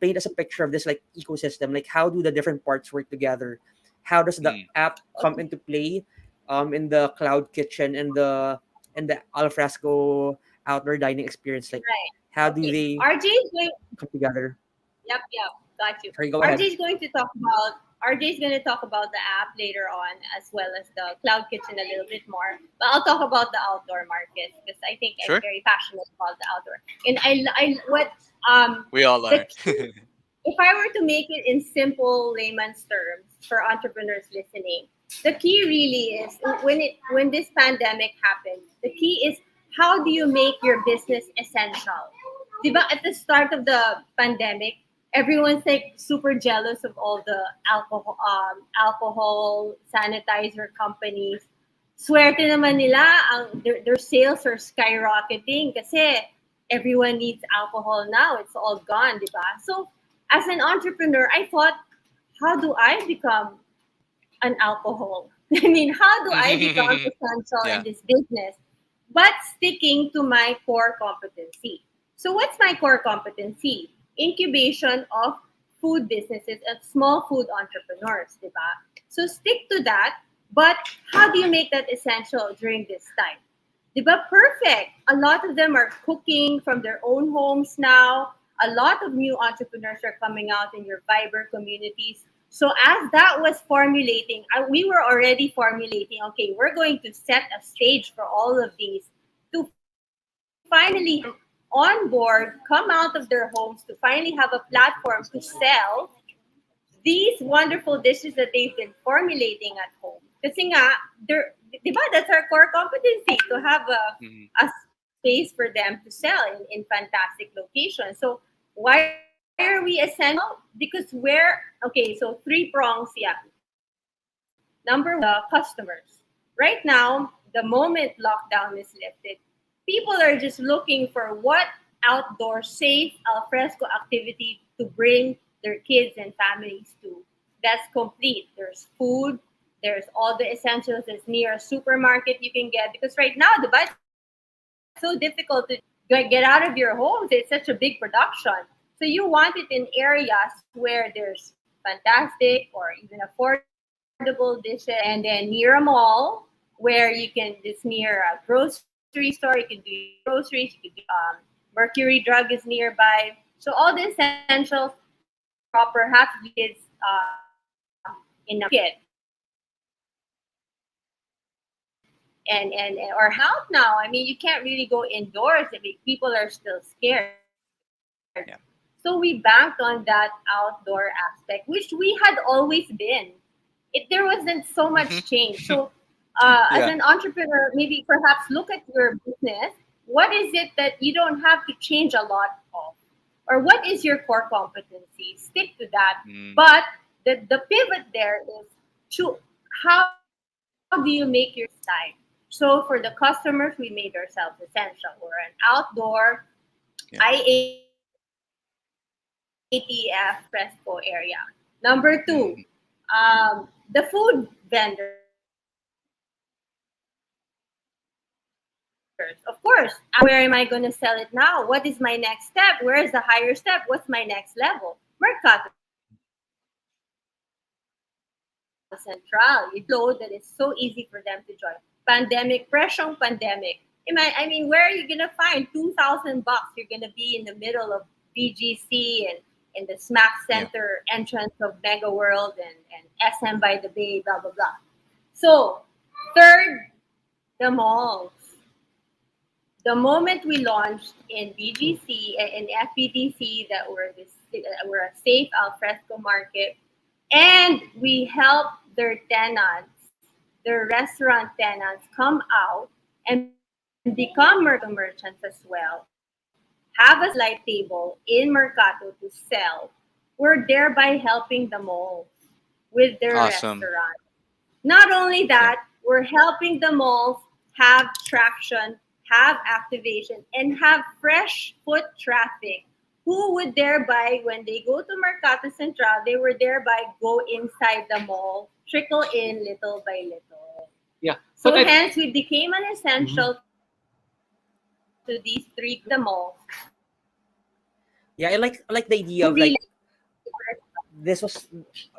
B: paint us a picture of this like ecosystem, like how do the different parts work together, how does the
A: Mm.
B: app come into play in the cloud kitchen and the alfresco outdoor dining experience, like
D: Right.
B: how do
D: Okay.
B: they
D: RJ is going.
B: come together?
D: Yep, got you.
B: Sorry, go
D: RJ
B: ahead.
D: is going to talk about RJ is going to talk about the app later on, as well as the cloud kitchen a little bit more. But I'll talk about the outdoor market because I think I'm
A: Sure.
D: very passionate about the outdoor. And I what
A: We all
D: the
A: are.
D: key, if I were to make it in simple layman's terms for entrepreneurs listening, the key really is when this pandemic happened. The key is how do you make your business essential? Diba at the start of the pandemic, everyone's like super jealous of all the alcohol sanitizer companies. Swerte naman nila their sales are skyrocketing kasi everyone needs alcohol now. It's all gone, diba? So as an entrepreneur, I thought, how do I become an alcohol? I mean, how do I become essential in
A: Yeah.
D: this business? But sticking to my core competency. So, what's my core competency? Incubation of food businesses, of small food entrepreneurs, diba? So, stick to that. But how do you make that essential during this time? Diba? Perfect. A lot of them are cooking from their own homes now. A lot of new entrepreneurs are coming out in your Viber communities. So as that was formulating, we were already formulating, okay, we're going to set a stage for all of these to finally on board, come out of their homes to finally have a platform to sell these wonderful dishes that they've been formulating at home. Kasi nga, di ba, that's our core competency, to have
A: Mhm.
D: a space for them to sell in fantastic locations. So why are we essential? Because okay, so three prongs, yeah. Number one, the customers. Right now, the moment lockdown is lifted, people are just looking for what outdoor safe alfresco activity to bring their kids and families to. That's complete. There's food, there's all the essentials that's near a supermarket you can get, because right now, the it's so difficult to get out of your homes. It's such a big production. So you want it in areas where there's fantastic or even affordable dishes, and then near a mall where you can, it's near a grocery store, you can do your groceries, you can do Mercury Drug is nearby. So all the essentials proper, have to be kids in a market. And or help now. I mean, you can't really go indoors. I mean, people are still scared. So we
A: Yeah.
D: banked on that outdoor aspect, which we had always been. There wasn't so much change. So, as an
A: Yeah.
D: entrepreneur, maybe perhaps look at your business. What is it that you don't have to change a lot of? Or what is your core competency? Stick to that.
A: Mm,
D: But the pivot there is to how do you make your style? So for the customers, we made ourselves essential. We're an outdoor
A: yeah.
D: IATF Fresco area. Number two, the
A: Mm,
D: food vendors. Of course, where am I going to sell it now? What is my next step? Where's the higher step? What's my next level? Mercato Central. You load that is so easy for them to join. Pandemic pressure, pandemic. Imagine that you have a load that is so easy for them to join. Pandemic, pressure, pandemic. I mean, where are you gonna find $2,000? You're gonna be in the middle of BGC and in the Smack
A: yeah.
D: Center entrance of Mega World and SM by the Bay, blah blah blah. So, third, the malls. The moment we launched in BGC and FPDC that we're a safe alfresco market, and we help their tenants, their restaurant tenants, come out and become Mercato merchants as well, have a satellite table in Mercato to sell. We're thereby helping the malls with their
A: Awesome.
D: restaurants. Not only
A: Yeah.
D: that, we're helping the malls have traction, have activation, and have fresh foot traffic. Who would thereby, when they go to Mercato Central, they would thereby go inside the mall, trickle in little by little.
C: Yeah. But
D: So
C: I
D: hence, we became an
C: Mhm.
D: essential to these three groups of the malls.
B: Yeah, I like the
D: To
B: idea of
D: really,
B: like this was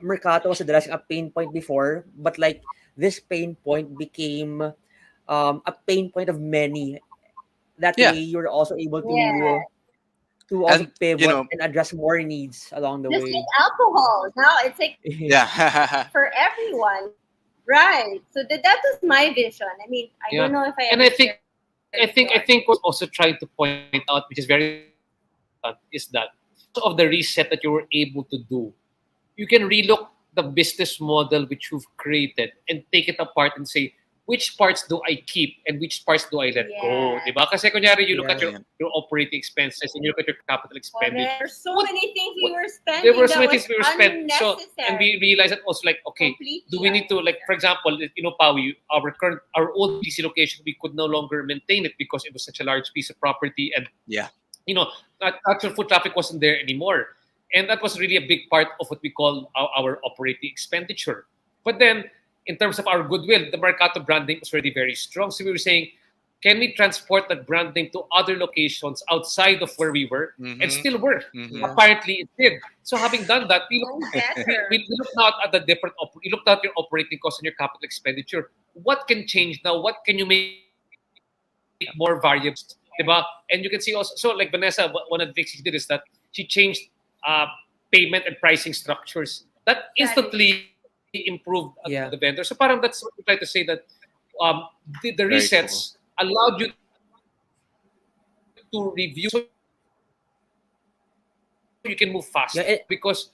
B: Mercato was addressing a pain point before, but like this pain point became a pain point of many. That
A: Yeah.
B: way, you're also able
D: yeah,
B: to also
A: And you
B: pivot
A: know,
B: and address more needs along the
D: just like
B: way.
D: alcohol. Now it's like
A: yeah.
D: for everyone. Right. So that was my vision. I mean, I don't
C: Yeah.
D: know if I
C: And
D: ever shared it before.
C: I think what also trying to point out, which is very important, is that because of the reset that you were able to do, you can relook the business model which you've created and take it apart and say, which parts do I keep and which parts do I let go?
D: Yeah.
C: Diba? Kasi kunyari, you look at
B: Yeah.
A: Brilliant.
C: your operating expenses and you look at your capital
D: Correct.
C: expenditure.
D: There's so
C: What,
D: many things we
C: what
D: were
C: there
D: spending
C: were so
D: that
C: many
D: was
C: things we were spent. So and we
D: unnecessary.
C: realized that also like, okay, do
D: Completely
C: we need to like, for
D: unnecessary.
C: example, Pawi, our old BC location, we could no longer maintain it because it was such a large piece of property, and
A: Yeah.
C: actual foot traffic wasn't there anymore. And that was really a big part of what we call our operating expenditure. But then, in terms of our goodwill, the Mercato branding was already very strong. So we were saying, can we transport that branding to other locations outside of where we were and
A: Mm-hmm.
C: still work?
A: Mm-hmm.
B: Yeah.
C: Apparently, it did. So having done that,
D: And better.
C: we looked out at the different, you looked at your operating costs and your capital expenditure. What can change now? What can you make more variable cost? Diba? And you can see also, so like Vanessa, one of the things she did is that she changed uh, payment and pricing structures. That instantly
D: Strategy.
C: improved the vendor. So parang
B: Yeah.
C: that's what we try to say, that um, the
A: Very
C: resets
A: cool.
C: allowed you to review your operating costs so you can move faster. Because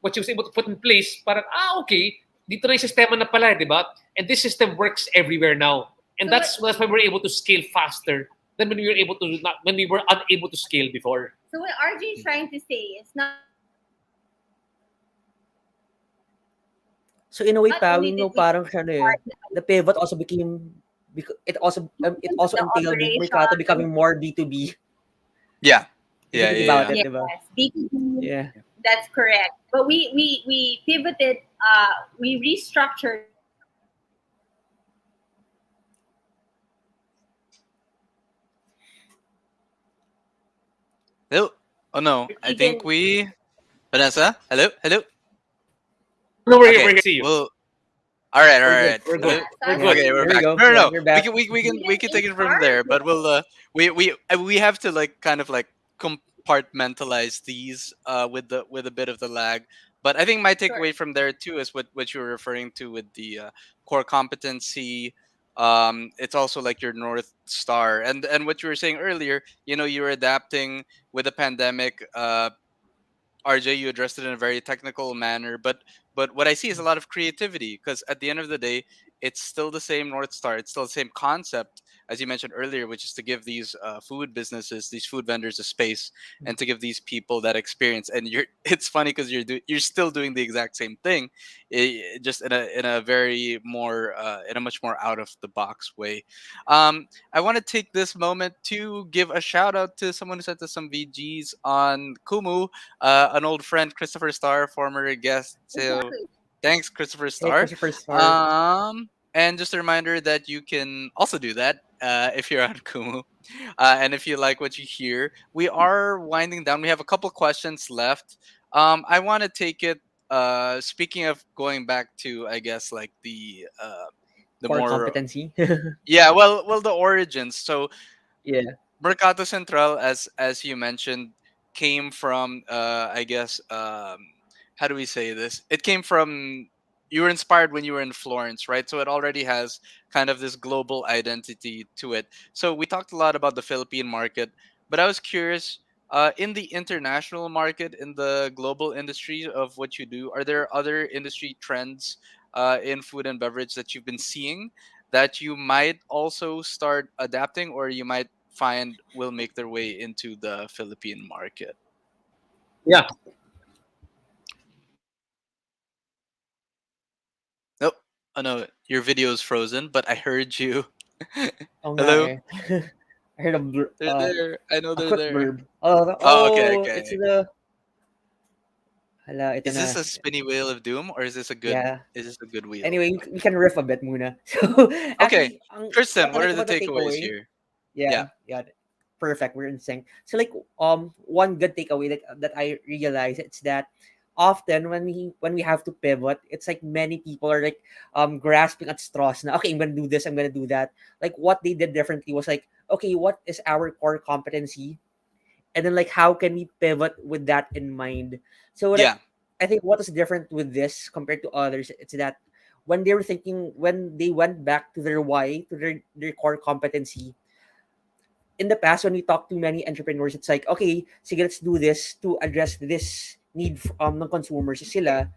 C: what she was able to put in
B: Yeah.
C: place, parang, okay, dito na yung sistema na pala, di ba? And this system works everywhere now. And that's why we were able to scale
D: So what
C: faster than when we were able to when we were unable to scale before.
D: so what RJ is trying to say is not only that we have to
B: So in a way,
D: Not
B: pa, we
D: only did
B: know
D: we
B: parang siya ano eh, the pivot also became it also
D: the
B: entailed Mercato
D: operation,
B: becoming more B2B.
A: Yeah.
B: If you
A: Yeah,
B: think
A: yeah,
B: about
A: yeah.
B: it,
D: yes,
B: diba?
D: B2B,
B: Yeah.
D: that's correct. But we pivoted, we restructured
A: Hello. Oh no, I think
D: even
A: we Vanessa. Hello, hello.
C: No, we're here.
A: Okay.
C: We're here. See you.
A: Well, all right, all
C: We're
A: right, all
C: good.
A: right.
C: We're
A: Hello.
C: good.
D: yeah. So
C: We're
D: as
B: Yeah.
C: good.
A: Okay, we're
B: There we
A: back.
B: go.
A: No, no,
B: Yeah,
A: no.
B: you're
A: We
B: back.
A: can we
D: even
A: can take
D: in
A: it from there,
D: Target,
A: but we have to like kind of like compartmentalize these with a bit of the lag. But I think my
D: sure.
A: takeaway from there too is what you were referring to with the core competency. It's also like your north star, and what you were saying earlier. You know, you were adapting with the pandemic. RJ, you addressed it in a very technical manner, but what I see is a lot of creativity because at the end of the day, it's still the same North Star. It's still the same concept as you mentioned earlier, which is to give these food businesses, these food vendors, a space, and to give these people that experience. And you're it's funny because you're still doing the exact same thing, just in a very more in a much more out of the box way. I want to take this moment to give a shout out to someone who sent us some VGs on Kumu, an old friend, Christopher Starr, former guest. So
D: Exactly.
A: thanks, Christopher
B: Hey,
A: Starr.
B: Christopher Star.
A: And just a reminder that you can also do that if you're on Kumu. And if you like what you hear, we are winding down. We have a couple questions left. I want to take it. Speaking of going back to, I guess, like the
B: Core
A: more
B: competency.
A: yeah, well, the origins. So
B: Yeah.
A: Mercato Central, as you mentioned, came from I guess how do we say this? It came from you were inspired when you were in Florence, right? So it already has kind of this global identity to it. So we talked a lot about the Philippine market, but I was curious in the international market, in the global industry of what you do, are there other industry trends in food and beverage that you've been seeing that you might also start adapting or you might find will make their way into the Philippine market?
C: Yeah.
A: Nope. Oh no, your video is frozen, but I heard you.
B: Oo nga
A: Hello?
B: eh. I heard
A: They're there. I know
B: a
A: they're
B: quick
A: there.
B: verb. Oh,
A: Oh, okay,
B: it's
A: okay.
B: the hala, ito
A: Is this
B: na.
A: a spinny wheel of doom or
B: Yeah.
A: is this a good wheel?
B: Anyway, we can riff a bit muna. So,
A: Okay.
B: actually,
A: Kristen, what
B: like
A: are the
B: about the
A: takeaways
B: takeaway,
A: here? Yeah.
B: yeah, yeah, perfect. We're in sync. So, like, one good takeaway that I realize it's that often when we have to pivot, it's like many people are like grasping at straws. Now, okay, I'm gonna do this. I'm gonna do that. Like, what they did differently was like, okay, what is our core competency? And then like how can we pivot with that in mind. So like
A: Yeah.
B: I think what is different with this compared to others, it's that when they were thinking, when they went back to their why, to their core competency, in the past when we talk to many entrepreneurs, it's like, okay, sige, let's do this to address this need ng consumers. Sila,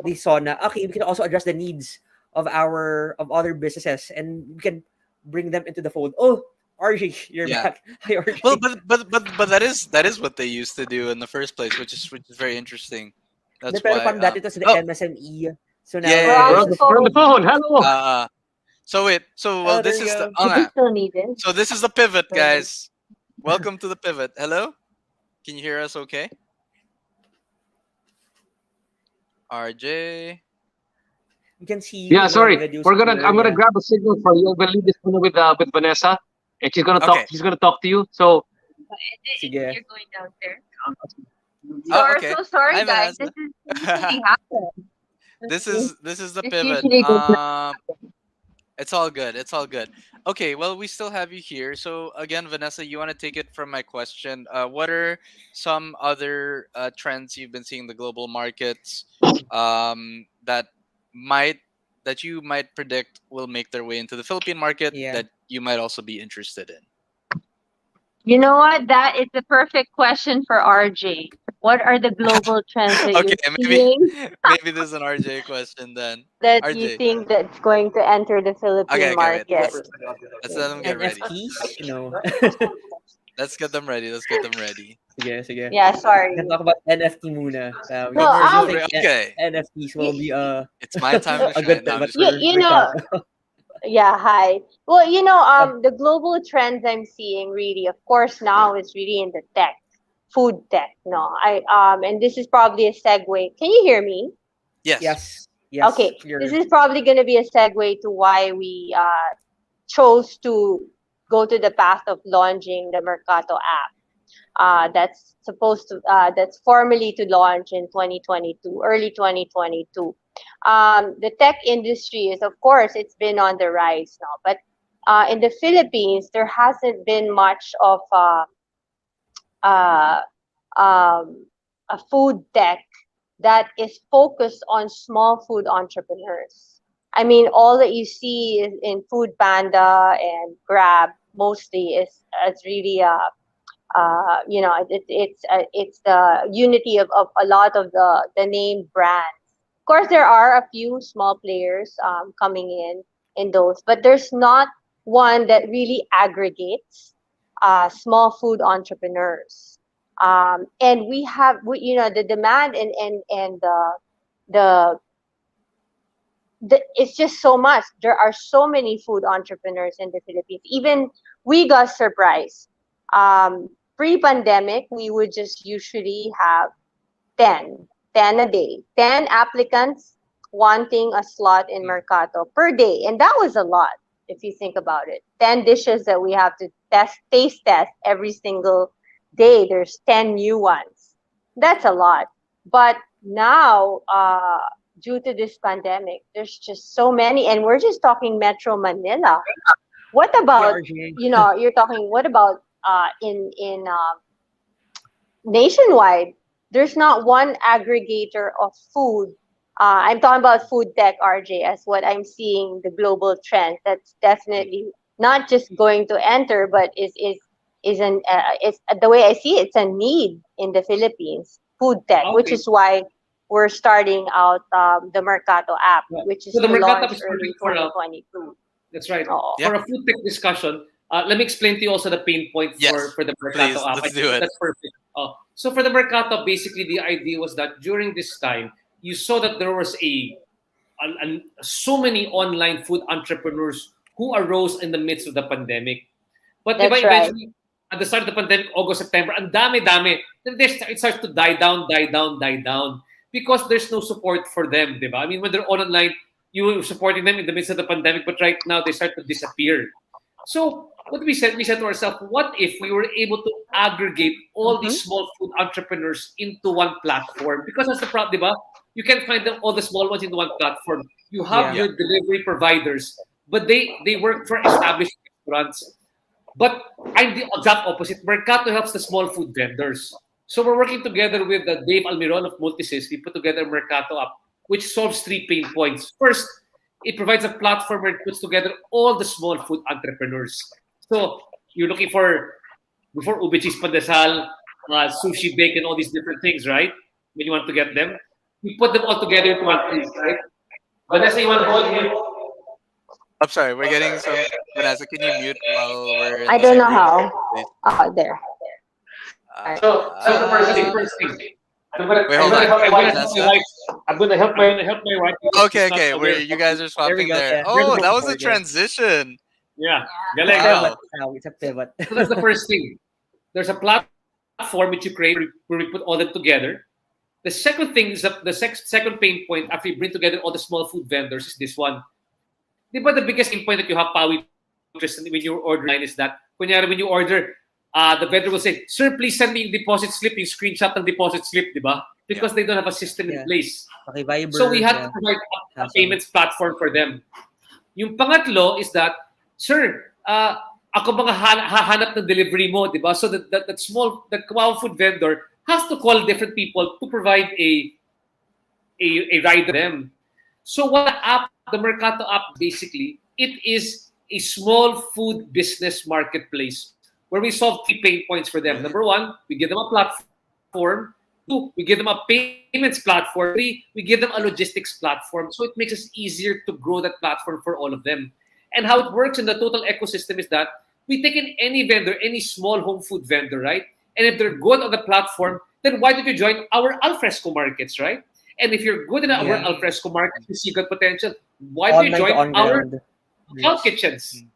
B: they saw na, okay, we can also address the needs of other businesses and we can bring them into the fold. Oh, RJ, you're
A: Yeah.
B: back. Hi,
A: Well,
B: RJ.
A: but that is what they used to do in the first place, which is very interesting.
B: Hindi,
A: That's
B: pero
A: why
B: parang dati it was the
A: oh,
B: MSME. So
A: yeah,
B: now
A: yeah,
B: it's a
A: yeah,
C: We're
A: yeah.
C: on the,
B: business.
C: we're on the phone. Hello.
A: So well,
B: There
A: this
B: you
A: is the
B: go.
A: nga. So this is the pivot, guys. Welcome to the pivot. Hello? Can you hear us okay? RJ.
B: We can see you
C: Yeah,
B: in the
C: sorry.
B: videos
C: We're gonna. I'm
B: clear.
C: gonna
B: Yeah.
C: grab a signal for you. We'll leave this one with Vanessa, and she's gonna talk.
A: Okay.
C: She's gonna talk to you. So
B: Sige.
D: You're going down there.
A: Oh,
D: Sorry,
A: okay.
D: so sorry,
A: Hi,
D: guys. This
A: Vanessa.
D: is usually happen.
A: This is the
D: This
A: pivot.
D: usually does not.
A: It's all good. It's all good. Okay, well, we still have you here. So again, Vanessa, you want to take it from my question? What are some other trends you've been seeing in the global markets that might that you might predict will make their way into the Philippine market
B: Yeah.
A: that you might also be interested in?
D: You know what? That is the perfect question for RJ. What are the global trends that
A: Okay,
D: you're seeing
A: maybe this is an RJ question then.
D: that you
A: RJ.
D: think that's going to enter the
A: Okay,
D: Philippine
A: okay, wait.
D: market?
A: Let's let them get ready.
B: NFTs? No.
A: Let's get them ready. Let's get them ready.
B: Sige, sige.
D: Yeah,
B: We can
D: sorry.
B: talk about NFT muna.
D: No,
B: Do you
A: Commercial
B: think
A: break. Okay,
B: NFTs will be
A: it's my time to
B: a good
A: shine. No, I'm
B: pivot
A: just
D: you,
B: for
A: kidding.
D: you know,
B: Mercato?
D: yeah, hi. Well,
B: Yeah.
D: the global trends I'm seeing really, of course, now is really in the tech, food tech. No, and this is probably a segue. Can you hear me?
A: Yes.
B: Yes. Yes.
D: Okay, this
B: Clear.
D: is probably going to be a segue to why we chose to go to the path of launching the Mercato app. That's formally to launch in 2022, early 2022. The tech industry is, of course, it's been on the rise now, but in the Philippines, there hasn't been much of uh, um, a food tech that is focused on small food entrepreneurs. I mean, all that you see is in Food Panda and Grab mostly is really it's the unity of a lot of the name brands. Of course, there are a few small players coming in those, but there's not one that really aggregates small food entrepreneurs. And the demand and the it's just so much. There are so many food entrepreneurs in the Philippines. Even we got surprised. Pre-pandemic, we would just usually have 10 a day, 10 applicants wanting a slot in
A: Mm.
D: Mercato per day. And that was a lot if you think about it. 10 dishes that we have to taste test every single day. There's 10 new ones. That's a lot. But now, due to this pandemic, there's just so many. And we're just talking Metro Manila. What
B: Yeah,
D: about,
B: RJ.
D: you're talking, what about in nationwide, there's not one aggregator of food. I'm talking about food tech, RJ, as what I'm seeing the global trend. That's
A: Mm.
D: definitely not just going to enter, but is an it's the way I see it, it's a need in the Philippines. Food tech, which
C: Okay.
D: is why we're starting out the Mercato app,
C: Yeah.
D: which is
C: So the
D: to
C: Mercato
D: launch
C: is
D: early
C: perfect for
D: 2022.
C: that's right.
D: Oh,
A: Yeah.
C: For a food tech discussion, let me explain to you also the pain point
A: Yes.
C: for the Mercato
A: Please.
C: app. I
A: Let's
C: think
A: do it.
C: that's perfect. So for the Mercato, basically the idea was that during this time, you saw that there was so many online food entrepreneurs who arose in the midst of the pandemic. But di ba,
D: that's right.
C: eventually, at the start of the pandemic, August, September, ang dami-dami. Then it starts to die down, die down, die down. Because there's no support for them, di ba? I mean, when they're all online, you were supporting them in the midst of the pandemic, but right now they start to disappear. So what we said to ourselves, what if we were able to aggregate all
D: Mm-hmm.
C: these small food entrepreneurs into one platform? Because that's the problem, di ba? You can find them all the small ones into one platform. You have
B: Yeah.
A: Yeah.
C: your delivery providers, but they work for established restaurants. But I'm the exact opposite. Mercato helps the small food vendors. So we're working together with Dave Almiron of Multisys. We put together Mercato app, which solves three pain points. First, it provides a platform where it puts together all the small food entrepreneurs. So you're looking for before ube cheese pandesal, sushi, bacon, all these different things, right? When you want to get them, you put them all together into one place, right? Vanessa, you want to hold it?
A: I'm sorry. We're getting some. Vanessa, can you mute while we're in
D: I
A: the
D: don't
A: same
D: know
A: room,
D: how.
A: please?
D: There. All right.
C: So that's the first thing.
A: Uh,
C: First thing.
A: wait,
C: I'm
A: hold
C: gonna
A: on.
C: help my wife.
A: Vanessa.
C: I'm gonna help my wife because
A: Okay,
C: she's not
A: okay. Where
C: aware.
A: you guys are
B: There we
A: swapping
B: go.
A: there.
B: Yeah. There's a
A: Oh, that
B: bit
A: was
B: more
A: a
B: again.
A: transition.
C: Yeah,
B: It's
C: galing, no?
B: pivot
A: Wow.
B: now. It's a pivot.
C: So that's the first thing. There's a platform which you create where we put all them together. The second thing is that the second pain point after you bring together all the small food vendors is this one. Di ba the biggest pain point that you have, Pawi, Tristan, when you order online is that kunyari when you order, the vendor will say, "Sir, please send me yung deposit slip, yung screenshot ng deposit slip," di ba?
A: Yeah.
C: Because they don't have a system in
B: Yeah.
C: place. So we
B: Paki-Viber.
C: had to
B: Yeah.
C: provide a
B: Hassle.
C: payments platform for them. Yung pangatlo is that, sir, ako bang hahanap ng delivery mo, di ba? So that kawawa food vendor has to call different people to provide a rider for them. So what the Mercato app basically, it is a small food business marketplace where we solve three pain points for them.
A: Right.
C: Number one, we give them a platform. Two, we give them a payments platform. Three, we give them a logistics platform. So it makes us easier to grow that platform for all of them. And how it works in the total ecosystem is that We take in any vendor, any small home food vendor, right? And if they're good on the platform, then why don't you join our alfresco markets, right? And if you're good in our
B: Yeah.
A: Mm.
C: alfresco markets, you see good potential, why don't you
B: Online to
C: join
B: on
C: our
B: ground.
C: cloud
B: Yes.
C: kitchens?
A: Mm.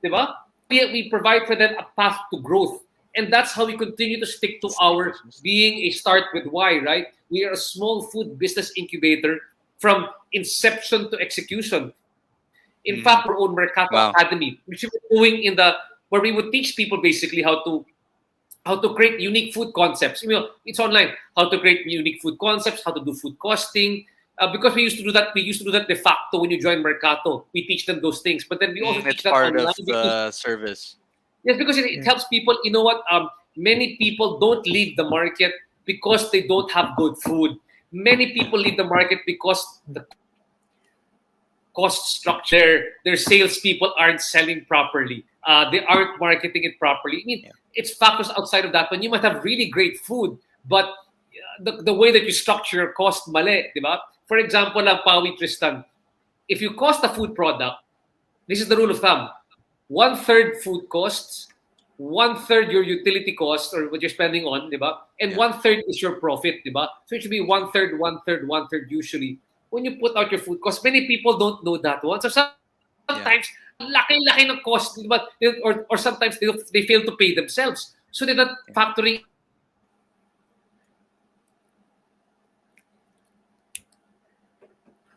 C: Diba? We provide for them a path to growth. And that's how we continue to stick to
A: It's the
C: our
A: ecosystem.
C: being a start with why, right? We are a small food business incubator from inception to execution. In fact, we have
A: Mm.
C: our own Mercato
A: Wow.
C: Academy, which we were doing in the where we would teach people basically how to create unique food concepts. It's online. How to create unique food concepts, how to do food costing. Because we used to do that. We used to do that de facto when you join Mercato. We teach them those things, but then we also
A: Mm, it's
C: teach that
A: part of
C: online because
A: the service.
C: yes, because it
B: Yeah.
C: helps people. You know what? Many people don't leave the market because they don't have good food. Many people leave the market because the cost structure, their salespeople aren't selling properly. They aren't marketing it properly. I mean, it's
A: Yeah.
C: factors outside of that. When you might have really great food, but the way that you structure your cost, mali, di ba? For example, lang, Pawi Tristan, if you cost a food product, this is the rule of thumb. One third food costs, one third your utility costs or what you're spending on, di ba? And
A: Yeah.
C: one third is your profit, di ba? So it should be one third, one third, one third usually. When you put out your food costs, many people don't know that one. So sometimes
A: Yeah.
C: laki-laki ng cost, di ba? Or sometimes they fail to pay themselves. So they're not
A: Yeah.
C: factoring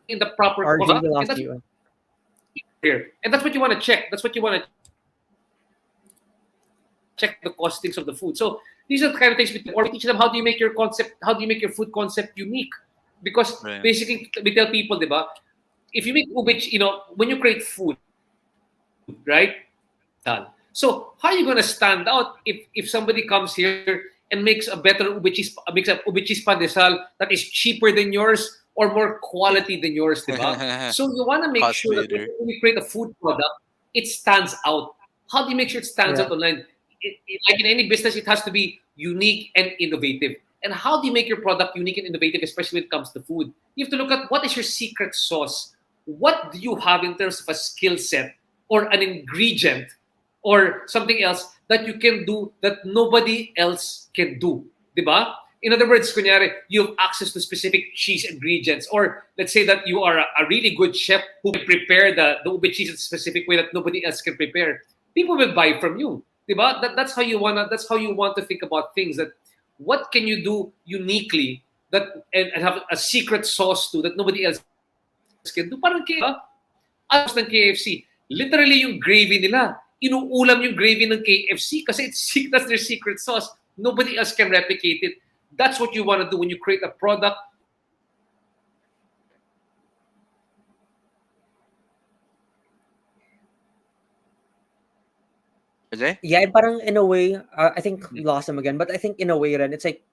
C: in the proper cost of the food. And that's what you want to check. That's what you want to check the cost of the food, di ba?
B: RJ, we
C: And
B: lost
C: that's what you
B: you.
C: want to check. Here. And that's what you want to check. That's what you want to check the costings of the food. So these are the kind of things we teach them. Or we teach them how do you make your concept, how do you make your food concept unique? Because basically we tell people, diba,
A: Right.
C: if you make ube, when you create food, right? Tal. So how are you going to stand out if somebody comes here and makes a better makes a ube cheese pandesal that is cheaper than yours or more quality than yours,
A: Yeah.
C: diba? So you want to make sure that
A: Cost
C: when you
A: leader.
C: create a food product, it stands out. How do you make sure it stands out
B: Correct.
C: online? Like in any business, it has to be unique and innovative. And how do you make your product unique and innovative, especially when it comes to food? You have to look at what is your secret sauce. What do you have in terms of a skill set or an ingredient or something else that you can do that nobody else can do? Diba? In other words, kunyari, you have access to specific cheese ingredients. Or let's say that you are a really good chef who can prepare the ube cheese in a specific way that nobody else can prepare. People will buy from you. Diba? That's how you want to think about things. That what can you do uniquely that and have a secret sauce to that nobody else can do? Parang KFC, diba? Alam mo ng KFC, literally yung gravy nila. Inuulam yung gravy ng KFC kasi that's their secret sauce. Nobody else can replicate it. That's what you want to do when you create a product. You want to make sure that your product is unique and innovative. And that's what you want to do.
A: Jose?
B: Yeah, and parang in a way, I think we lost them again. But I think in a way, Ren, it's like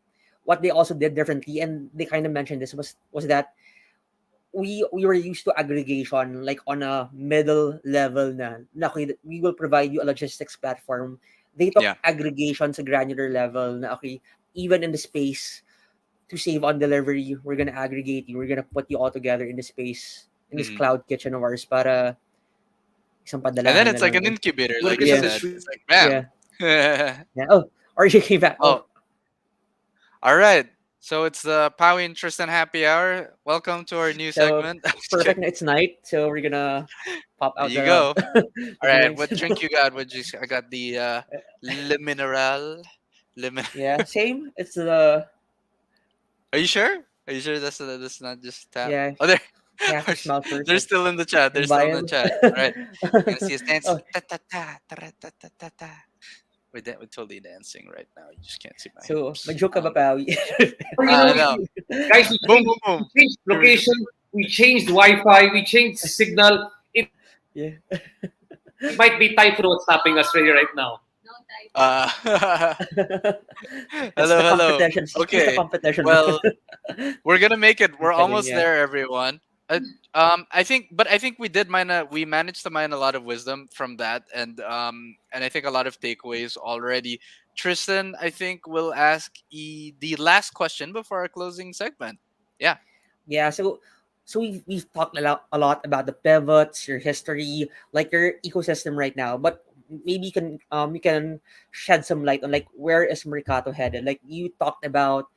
B: what they also did differently, and they kind of mentioned this was that we were used to aggregation like on a middle level na okay, we will provide you a logistics platform. They took
A: Yeah.
B: aggregation to granular level na okay, even in the space to save on delivery, we're gonna aggregate you. We're gonna put you all together in the space in this
A: Hmm.
B: cloud kitchen of ours para isang
A: And then
B: padalahan na
A: it's like
B: lang.
A: an incubator,
C: You want
A: like
C: to
A: you
C: get
B: Yeah,
C: the
A: said.
C: street.
A: It's like
B: yeah,
A: bam.
B: yeah. Oh, or you came back. Oh,
A: Oh, all right. So it's the Powie and Tristan happy hour. Welcome to our new
B: so
A: segment.
B: it's
A: Just kidding.
B: perfect. It's night, so we're gonna pop
A: There
B: out
A: you
B: the
A: go.
B: the
A: All right.
B: drinks.
A: What drink you got? I got the Le Mineral. Lemon.
B: Yeah, same. It's the
A: Are you sure? Are you sure that's not just tap?
B: yeah.
A: Oh, there.
B: You have to smell first.
A: They're still in the chat. They're
B: And
A: still
B: buy
A: in the
B: them.
A: chat. All right. Gonna see us
B: Oh,
A: dancing. Ta ta ta ta ta ta ta ta. We're totally dancing right now. You just can't see my
B: so may
A: hips.
B: joke ka ba, Pawi?
C: Or, you know,
A: No.
C: guys,
A: Boom, boom, boom.
C: we changed
A: Here we go.
C: location, we changed Wi-Fi, we changed signal. It might be typhoon
B: Yeah.
C: what's tapping us really right now.
D: No typhoon.
A: Uh,
B: It's
A: hello,
B: the
A: hello.
B: competition. It's just the
A: Okay.
B: competition.
A: Well, we're gonna make it.
B: I'm
A: We're
B: kidding.
A: almost
B: Yeah.
A: there, everyone. I think we managed to mine a lot of wisdom from that, and I think a lot of takeaways already. Tristan, I think will ask the last question before our closing segment. Yeah,
B: Yeah. So we've talked a lot about the pivots, your history, like your ecosystem right now. But maybe you can shed some light on like where is Mercato headed? Like you talked about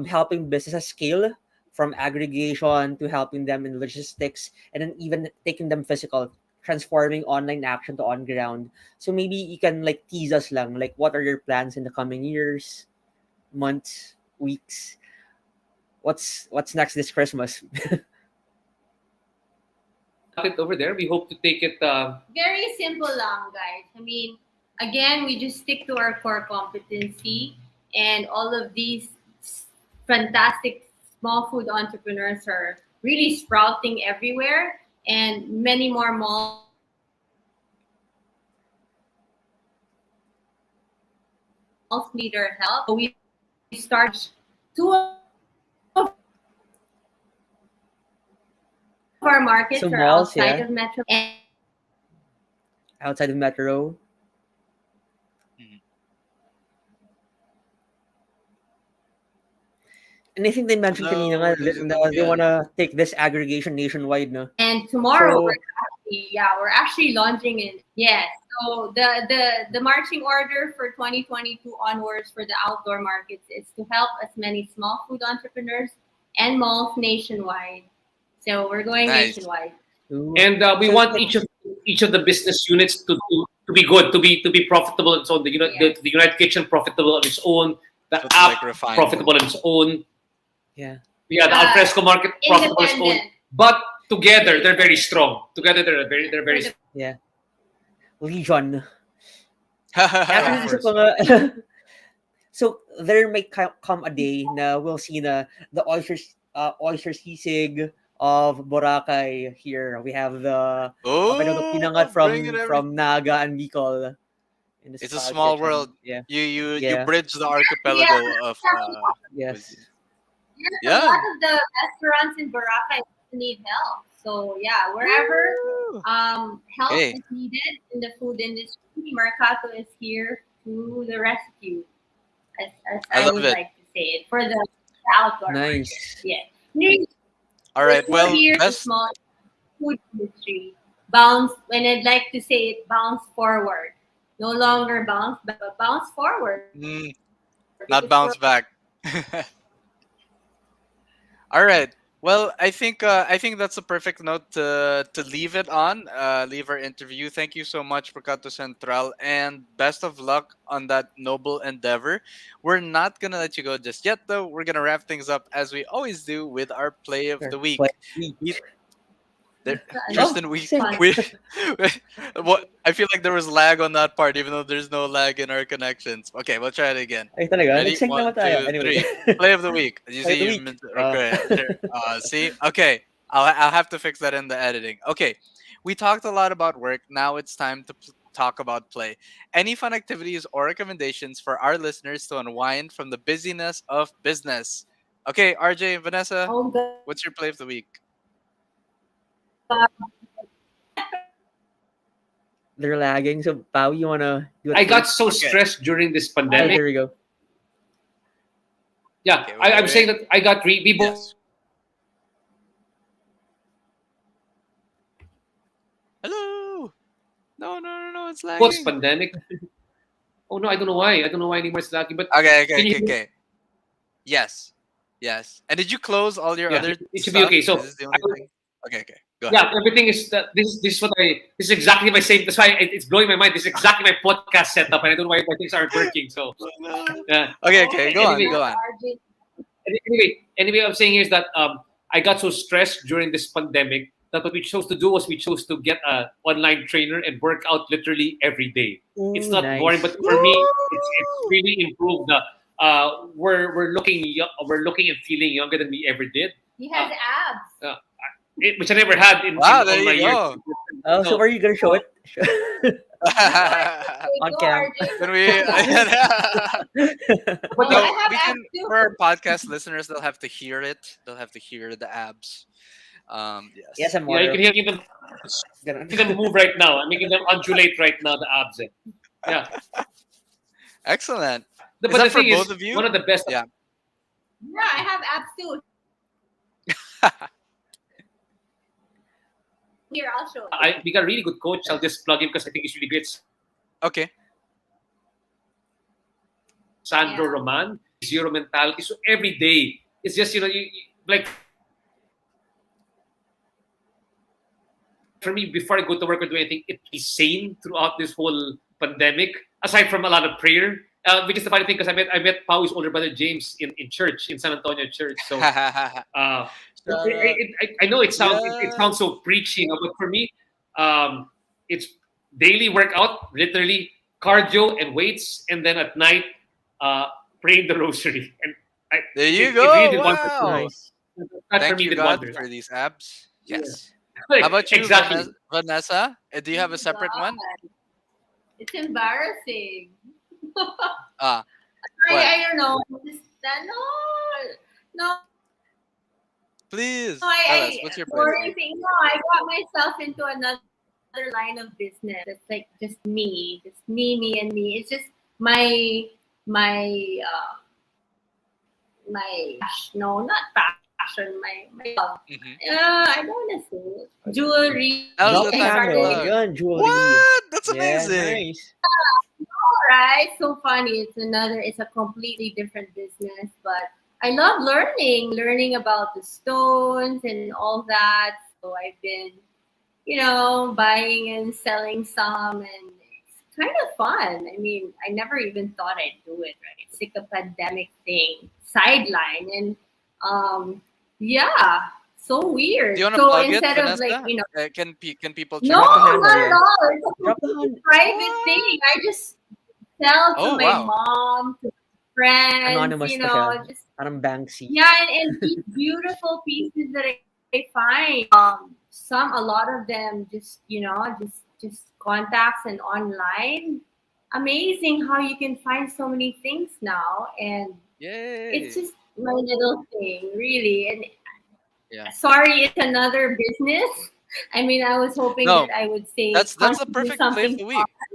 B: helping businesses scale from aggregation to helping them in logistics and then even taking them physical, transforming online action to on ground. So maybe you can like tease us lang like what are your plans in the coming years, months, weeks? What's next this Christmas?
C: It over there. We hope to take it.
D: Very simple lang, guys. I mean, again, we just stick to our core competency, and all of these fantastic small food entrepreneurs are really sprouting everywhere, and many more malls need our help. So we started two of our markets are outside of Metro
B: So
D: and
B: malls, yeah, outside of Metro.
A: Mhm.
B: And I think they mentioned kanina
A: Hello,
B: nga,
A: we're losing them
B: they
A: again.
B: wanna take this aggregation nationwide, no?
D: and tomorrow
B: So
D: we're actually launching in yes. So the marching order for 2022 onwards for the outdoor markets is to help as many small food entrepreneurs and malls nationwide. So we're going
A: Nice.
D: nationwide.
B: ooh.
C: And we
B: So it's
C: want
B: like
C: each of the business units to be good, to be profitable on its own.
D: Yes.
C: The United Kitchen profitable on its own, the
A: So it's
C: app
A: like refined.
C: profitable on its own,
B: yeah,
C: yeah, the alfresco market profitable on its own.
D: Independent.
C: But together they're very strong. Together they're very
D: For the
B: yeah. Legion.
A: Of
B: Actually,
C: yeah.
B: isa pa
A: course.
B: nga, so there may come a day na we'll see na the oyster sisig of Boracay here. We have the pinangat
A: Oh, bring it every.
B: from Naga and Bicol in this
A: It's a
B: cloud
A: small
B: kitchen.
A: world.
B: Yeah,
A: You
B: yeah,
A: bridge the
D: yeah,
A: archipelago of
B: yes.
A: cuisine.
D: yes, a
A: Yeah.
D: lot of the restaurants in Boracay need help. So yeah, wherever
A: Woo!
D: help
A: Okay.
D: is needed in the food industry, Mercato is here to the rescue, as
A: I
D: I
A: love
D: would
A: it.
D: like to say it, for the outdoor market.
B: Nice.
D: Yeah. We're
A: All right.
D: still
A: Well,
D: here to
A: best.
D: small food industry. Bounce, when I'd like to say it, bounce forward. No longer bounce back, but bounce forward because
A: Mm,
D: we're
A: not bounce back. All right. Well, I think that's a perfect note to leave it on. Leave our interview. Thank you so much, Mercato Central, and best of luck on that noble endeavor. We're not gonna let you go just yet, though. We're gonna wrap things up as we always do with our play of
B: Sure.
A: the
B: Play
A: week. We
B: week.
A: there,
B: Oh,
A: Tristan,
B: same.
A: we what I feel like there was lag on that part, even though there's no lag in our connections. Okay, we'll try it again.
B: Ay talaga,
A: Ready?
B: nag-sync
A: One,
B: naman tayo.
A: two,
B: Anyway.
A: three. Play of the week. You
B: Play of
A: see,
B: the week.
A: okay. Sure. See, okay. I'll have to fix that in the editing. Okay, we talked a lot about work. Now it's time to talk about play. Any fun activities or recommendations for our listeners to unwind from the busyness of business? Okay, RJ and Vanessa,
D: Oh God.
A: what's your play of the week?
B: They're lagging. So, Pao, you wanna do it
C: I got
B: first?
C: so
A: Okay.
C: stressed during this
B: Oh,
C: pandemic.
B: there we go.
C: Yeah,
A: Okay,
C: I'm saying that I got we both
A: Yes. Hello. No, no, no, no. It's lagging.
C: pandemic. Oh no, I don't know why. I don't know why anymore it's lacking. But
A: Okay, okay,
C: can you
A: okay,
C: hear me?
A: okay. Yes. Yes. And did you close all your
C: Yeah,
A: other
C: it should be
A: stuff?
C: okay.
A: Is
C: So
A: this the only thing? Okay, okay. Go ahead.
C: yeah, everything is this is what this is exactly my same. That's why it's blowing my mind. This is exactly my podcast setup, and I don't know why my things aren't working. So
A: Oh, no.
C: yeah.
A: Okay, okay. Go on,
C: Anyway,
A: go on.
C: anyway, I'm saying is that I got so stressed during this pandemic that what we chose to do was we chose to get a online trainer and work out literally every day. It's
B: Ooh,
C: not boring, but
B: nice.
C: for me, it's
A: Woo!
C: really improved. We're looking and feeling younger than we ever did.
D: He has abs.
C: Uh, which I never had in
A: Wow, there
C: all my
A: you
C: years.
A: go.
B: Oh, so
C: So
B: are you gonna show it?
D: Go RJ.
B: On
D: Go
B: cam.
D: RJ.
A: Can we?
C: but
D: Oh, I
A: No,
D: have
A: we
D: abs
A: can.
D: too.
A: For our podcast listeners, they'll have to hear it. They'll have to hear the abs. Yes.
C: yeah, you
B: ASMR.
C: can hear them
B: Ganun.
C: see them move right now. I'm making them undulate right now. The abs. Yeah,
A: Excellent. Is
C: but
A: that
C: the
A: for
C: thing
A: both
C: is,
A: of you?
C: one of the best.
A: Yeah.
D: Yeah, I have abs too. Here, I'll show you.
C: We got a really good coach. I'll just plug him because I think he's really great.
A: Okay.
C: Sandro
D: Yeah.
C: Roman, zero mentality. So every day, it's just, like for me, before I go to work or do anything, it to be sane throughout this whole pandemic, aside from a lot of prayer. Which is the funny thing, because I met Pau's older brother James in church, in San Antonio Church. So uh, I know it sounds it
A: uh,
C: sounds so preachy, but for
A: yeah.
C: me, it's daily workout, literally cardio and weights, and then at night, praying the rosary. And
A: There
C: it
A: you
C: really
A: go.
C: did wonders.
A: Wow.
B: Nice.
C: That for
A: Thank
C: me
A: you,
C: did
A: God,
C: wonders.
A: for these abs.
C: Yeah.
A: Yes. How about you,
C: Exactly.
A: Vanessa? Do you
D: Oh
A: have a
D: my
A: separate one?
D: god, it's embarrassing.
A: Ah, what?
D: I don't know. Just no,
A: Please tell us.
D: I
A: What's your play of the
D: boring
A: week?
D: thing. No, I got myself into another line of business. It's like just me, and me. It's just my my no, not passion. My love.
A: Hmm.
D: I don't want to say it. Jewelry.
A: Now's
D: I
A: the
B: Drop the
A: time to
D: started.
B: channel.
A: plug.
B: Yun, jewelry.
A: What? That's
B: Yeah,
A: amazing.
B: nice.
D: Right, so funny. It's a completely different business, but I love learning about the stones and all that. So I've been, buying and selling some, and it's kind of fun. I mean, I never even thought I'd do it. Right, it's like a pandemic thing, sideline, and yeah, so
A: Do you
D: weird.
A: want to
D: So
A: plug it,
D: instead of like,
A: Vanessa? Can people
D: no,
A: check
B: Drop
A: it
B: the
A: out?
B: handle,
D: not at
B: yeah.
D: all. It's a
B: Drop the
D: completely
B: hand.
D: private thing.
A: What?
D: I just sell to
A: Oh
D: my
A: wow.
D: mom, to friends,
B: Anonymous pa siya.
D: just
B: Parang Banksy.
D: yeah, and these beautiful pieces that I find. A lot of them just contacts and online. Amazing how you can find so many things now, and it's
A: Yay.
D: just my little thing, really. And
A: Yeah.
D: sorry, it's another business. I mean, I was hoping that
A: No,
D: I would say
A: that's a
D: contribute
A: perfect play of
D: something
A: the week.
D: fun.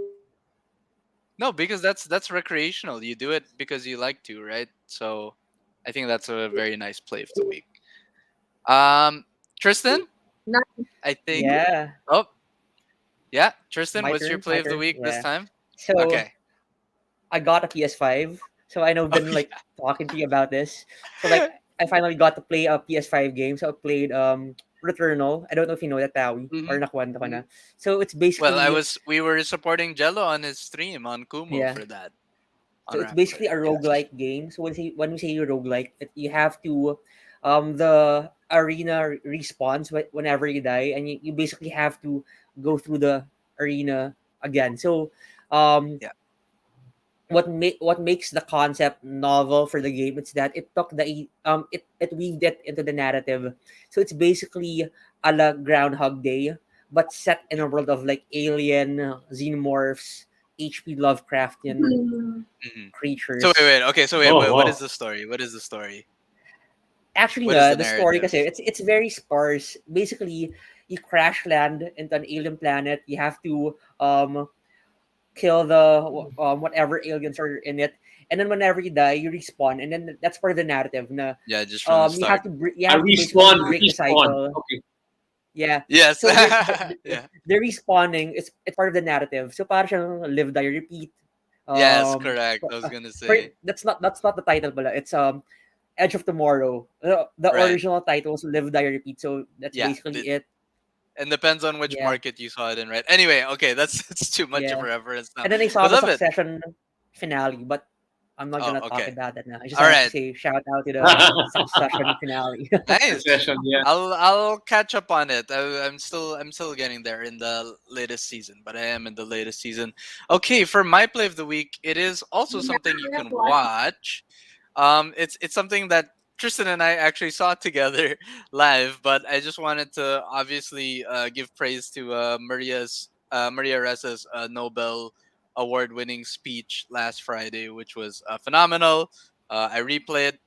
A: No, because that's recreational. You do it because you like to, right? So I think that's a very nice play of the week. Um, Tristan,
D: Not
A: I think.
B: Yeah.
A: Oh, yeah, Tristan,
B: My
A: what's your
B: turn.
A: play
B: My
A: of the
B: turn.
A: week this
B: Yeah.
A: time?
B: So
A: Okay.
B: I got a PS5. So I know I've
A: Oh
B: been like
A: yeah.
B: talking to you about this. So like I finally got to play a PS5 game. So I played Returnal. I don't know if you know that Tawi or
A: Hmm.
B: nakwento ko
A: Hmm.
B: na. So it's
A: Well,
B: basically
A: we were supporting Jello on his stream on Kumu
B: yeah.
A: for that
B: So
A: on
B: it's
A: Rappler.
B: basically a
A: Yes.
B: roguelike game. So when we say roguelike, you have to the arena respawns whenever you die, and you basically have to go through the arena again. So um
A: Yeah.
B: what makes the concept novel for the game is that it took it weaved it into the narrative. So it's basically a la Groundhog Day, but set in a
A: Yeah.
B: world of like alien xenomorphs, HP Lovecraftian
D: Mhm.
A: Hmm. So
B: creatures.
A: wait. Okay. So wait.
C: Oh,
A: What is
C: wow.
A: the story? What is the story?
B: Actually,
A: What is the
B: the story kasi
A: narrative?
B: it's very sparse. Basically, you crash land into an alien planet. You have to kill the whatever aliens are in it, and then whenever you die, you respawn, and then that's part of the narrative. Na
A: Yeah, just from the start.
B: you
C: A
B: have to basically
C: respawn,
B: break the
C: respawn.
B: cycle.
C: Okay.
B: Yeah.
A: Yes.
B: So
A: Yeah.
B: the respawning is it's part of the narrative. So para siyang live die repeat.
A: Yes,
B: Um,
A: correct.
B: so,
A: I was gonna
B: for,
A: say.
B: that's not the title pala. It's Edge of Tomorrow. The
A: Right.
B: original title was Live Die Repeat. So that's
A: Yeah.
B: basically it.
A: And depends on which
B: Yeah.
A: market you saw it in, right? Anyway, okay, that's it's too much of
B: Yeah.
A: a reference now.
B: And then I saw
A: But
B: the
A: love it.
B: Succession finale, but I'm not
A: Oh,
B: gonna talk
A: okay.
B: about that now. I just
A: All
B: have to
A: right.
B: say shout out to the Succession finale.
A: Nice.
C: Succession, yeah.
A: I'll catch up on it. I'm still getting there in the latest season, but I am in the latest season. Okay, for my play of the week, it is also
D: Yeah,
A: something you
D: let's
A: can
D: watch it.
A: watch. It's something that Tristan and I actually saw together live, but I just wanted to obviously give praise to Maria Resa's Nobel award-winning speech last Friday, which was phenomenal. I replay it,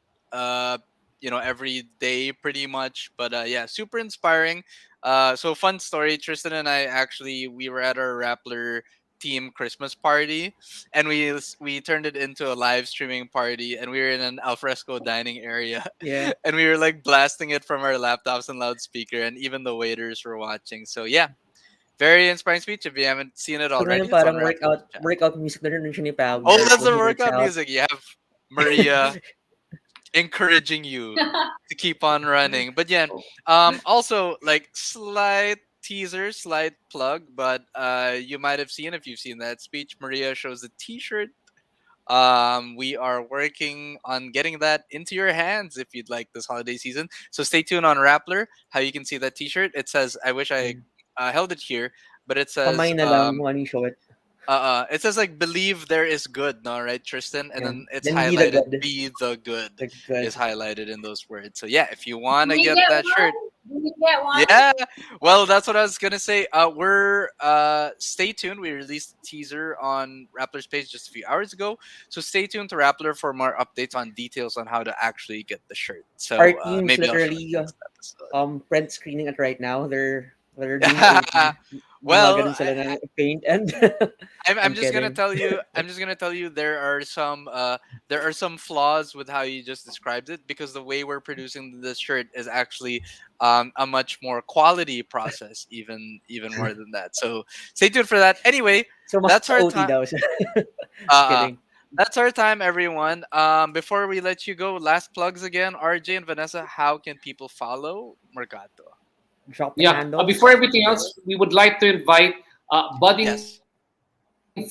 A: every day pretty much, but yeah, super inspiring. So fun story. Tristan and I actually we were at our Rappler team Christmas party, and we turned it into a live streaming party, and we were in an alfresco dining area,
B: Yeah.
A: and we were like blasting it from our laptops and loudspeaker, and even the waiters were watching. So yeah, Very inspiring speech. If you haven't seen it
B: Ito na
A: already,
B: yung
A: it's on
B: parang
A: Rappler's channel.
B: workout music na rin siya ni Pawi,
A: Oh,
B: like
A: that's
B: when
A: the
B: he works
A: workout
B: out.
A: music. You have Maria encouraging you to keep on running. But yeah, also like slight teaser, slight plug, but you might have seen if you've seen that speech. Maria shows a T-shirt. We are working on getting that into your hands if you'd like this holiday season. So stay tuned on Rappler. How you can see that T-shirt? It says, "I wish I
B: Mm.
A: held it here," but it says,
B: Kamay na lang kung ano yung short.
A: it says like believe there is good, no, right, Tristan? And
B: Yeah.
A: then it's
B: Then be the
A: highlighted
B: good.
A: be the good
B: The good.
A: is highlighted in those words. So yeah, if you
D: Do
A: wanna
D: we
A: get
D: get
A: that shirt,
D: one? Do we get one?
A: yeah. Well, that's what I was gonna say. We're stay tuned. We released a teaser on Rappler's page just a few hours ago. So stay tuned to Rappler for more updates on details on how to actually get the shirt.
B: Our
A: So
B: team is
A: maybe I'll show it
B: literally
A: next episode.
B: print screening it right now. They're doing OT.
A: Well,
B: Gumaganon sila ng paint and
A: I'm
B: I'm
A: just gonna
B: kidding.
A: tell you. I'm just gonna tell you there are some flaws with how you just described it because the way we're producing this shirt is actually a much more quality process, even more than that. So stay tuned for that. Anyway,
B: So mas
A: that's our
B: OT
A: time.
B: daw siya. Just
A: Uh,
B: kidding.
A: that's our time, everyone. Before we let you go, last plugs again. RJ and Vanessa, how can people follow Mercato?
B: Drop the
C: Yeah.
B: handles.
C: Before everything else, we would like to invite budding
A: Yes.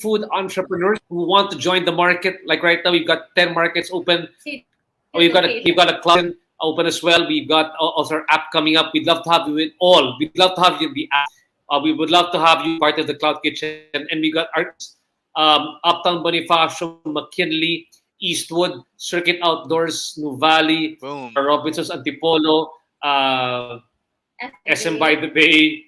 C: food entrepreneurs who want to join the market. Like right now, we've got 10 markets open.
D: See,
C: We've got a
D: location.
C: cloud open as well. We've got also our app coming up. We'd love to have you in all. We'd love to have you in the app. We would love to have you part of the cloud kitchen. And we got our Uptown Bonifacio, McKinley, Eastwood, Circuit Outdoors, New Valley,
A: Boom.
C: Robinson's Antipolo, SM by the Bay,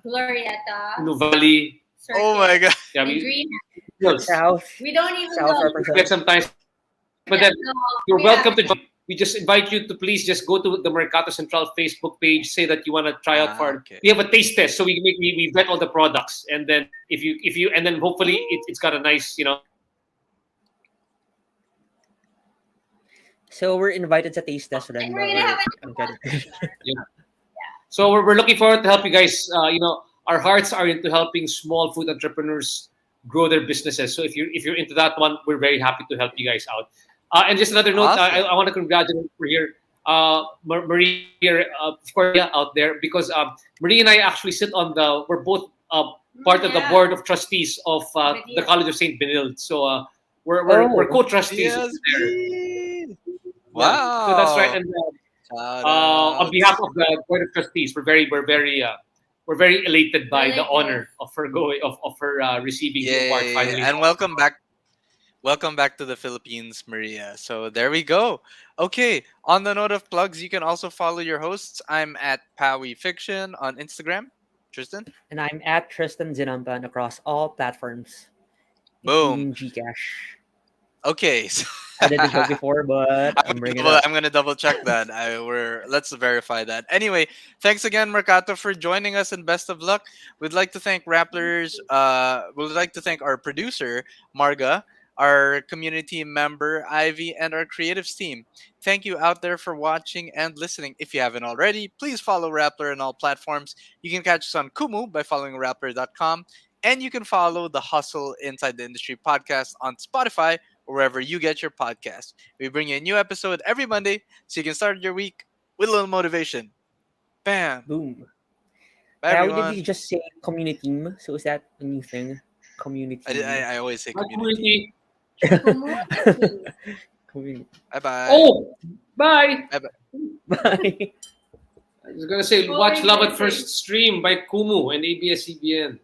D: Glorieta,
C: New Valley.
A: Oh my
D: Circuit,
A: god.
C: Yeah,
D: and
C: we
D: Green.
B: South.
D: We don't even
B: South
D: know.
C: get
B: represent.
C: some time. But
D: Yeah,
C: then
D: no,
C: you're
D: yeah.
C: welcome to join. We just invite you to please just go to the Mercato Central Facebook page, say that you want to try out for.
A: Okay.
C: We have a taste test, so we vet all the products, and then if you and then hopefully it's got a nice
B: So we're invited sa taste test rin,
D: And
B: but
D: we're gonna have
B: I'm
D: a
B: kidding.
C: yeah. So we're looking forward to help you guys. Our hearts are into helping small food entrepreneurs grow their businesses. So if you're into that one, we're very happy to help you guys out. And just another note,
A: Awesome.
C: I want to congratulate for here, Maria, of course, out there because Maria and I actually sit on the. We're both part of the
D: Yeah.
C: board of trustees of the
D: Benilde.
C: College of Saint Benilde. So we're
B: Oh,
C: co-trustees over
A: Yes,
C: there.
A: please.
C: Yeah. So that's right.
A: Wow.
C: And
A: Shout
C: on
A: outs.
C: behalf of the board of trustees, we're very elated by the
D: Really
C: honor of her receiving the award
A: Yay.
C: finally.
A: And welcome back. Welcome back to the Philippines, Maria. So there we go. Okay, on the note of plugs, you can also follow your hosts. I'm at Powie Fiction on Instagram. Tristan?
B: and I'm at Tristan Zinampan across all platforms,
A: Boom.
B: including Gcash.
A: Okay. So
B: I did the joke before, but I'm bringing it up.
A: I'm gonna double check that. Let's verify that. Anyway, thanks again, Mercato, for joining us, and best of luck. We'd like to thank Rapplers. We'd like to thank our producer Marga, our community member Ivy, and our creatives team. Thank you out there for watching and listening. If you haven't already, please follow Rappler on all platforms. You can catch us on Kumu by following Rappler.com, and you can follow the Hustle Inside the Industry podcast on Spotify or wherever you get your podcast. We bring you a new episode every Monday so you can start your week with a little motivation. Bam.
B: Boom.
A: Bye,
B: How did you
A: everyone.
B: just say community team? So is that a new thing? Community
A: I,
B: team.
A: I, I always say
C: My
A: community.
C: community.
B: Community.
A: Bye bye.
C: Oh, bye.
A: Bye bye.
B: Bye.
C: I was gonna say, watch Love at First Stream by Kumu and ABS-CBN.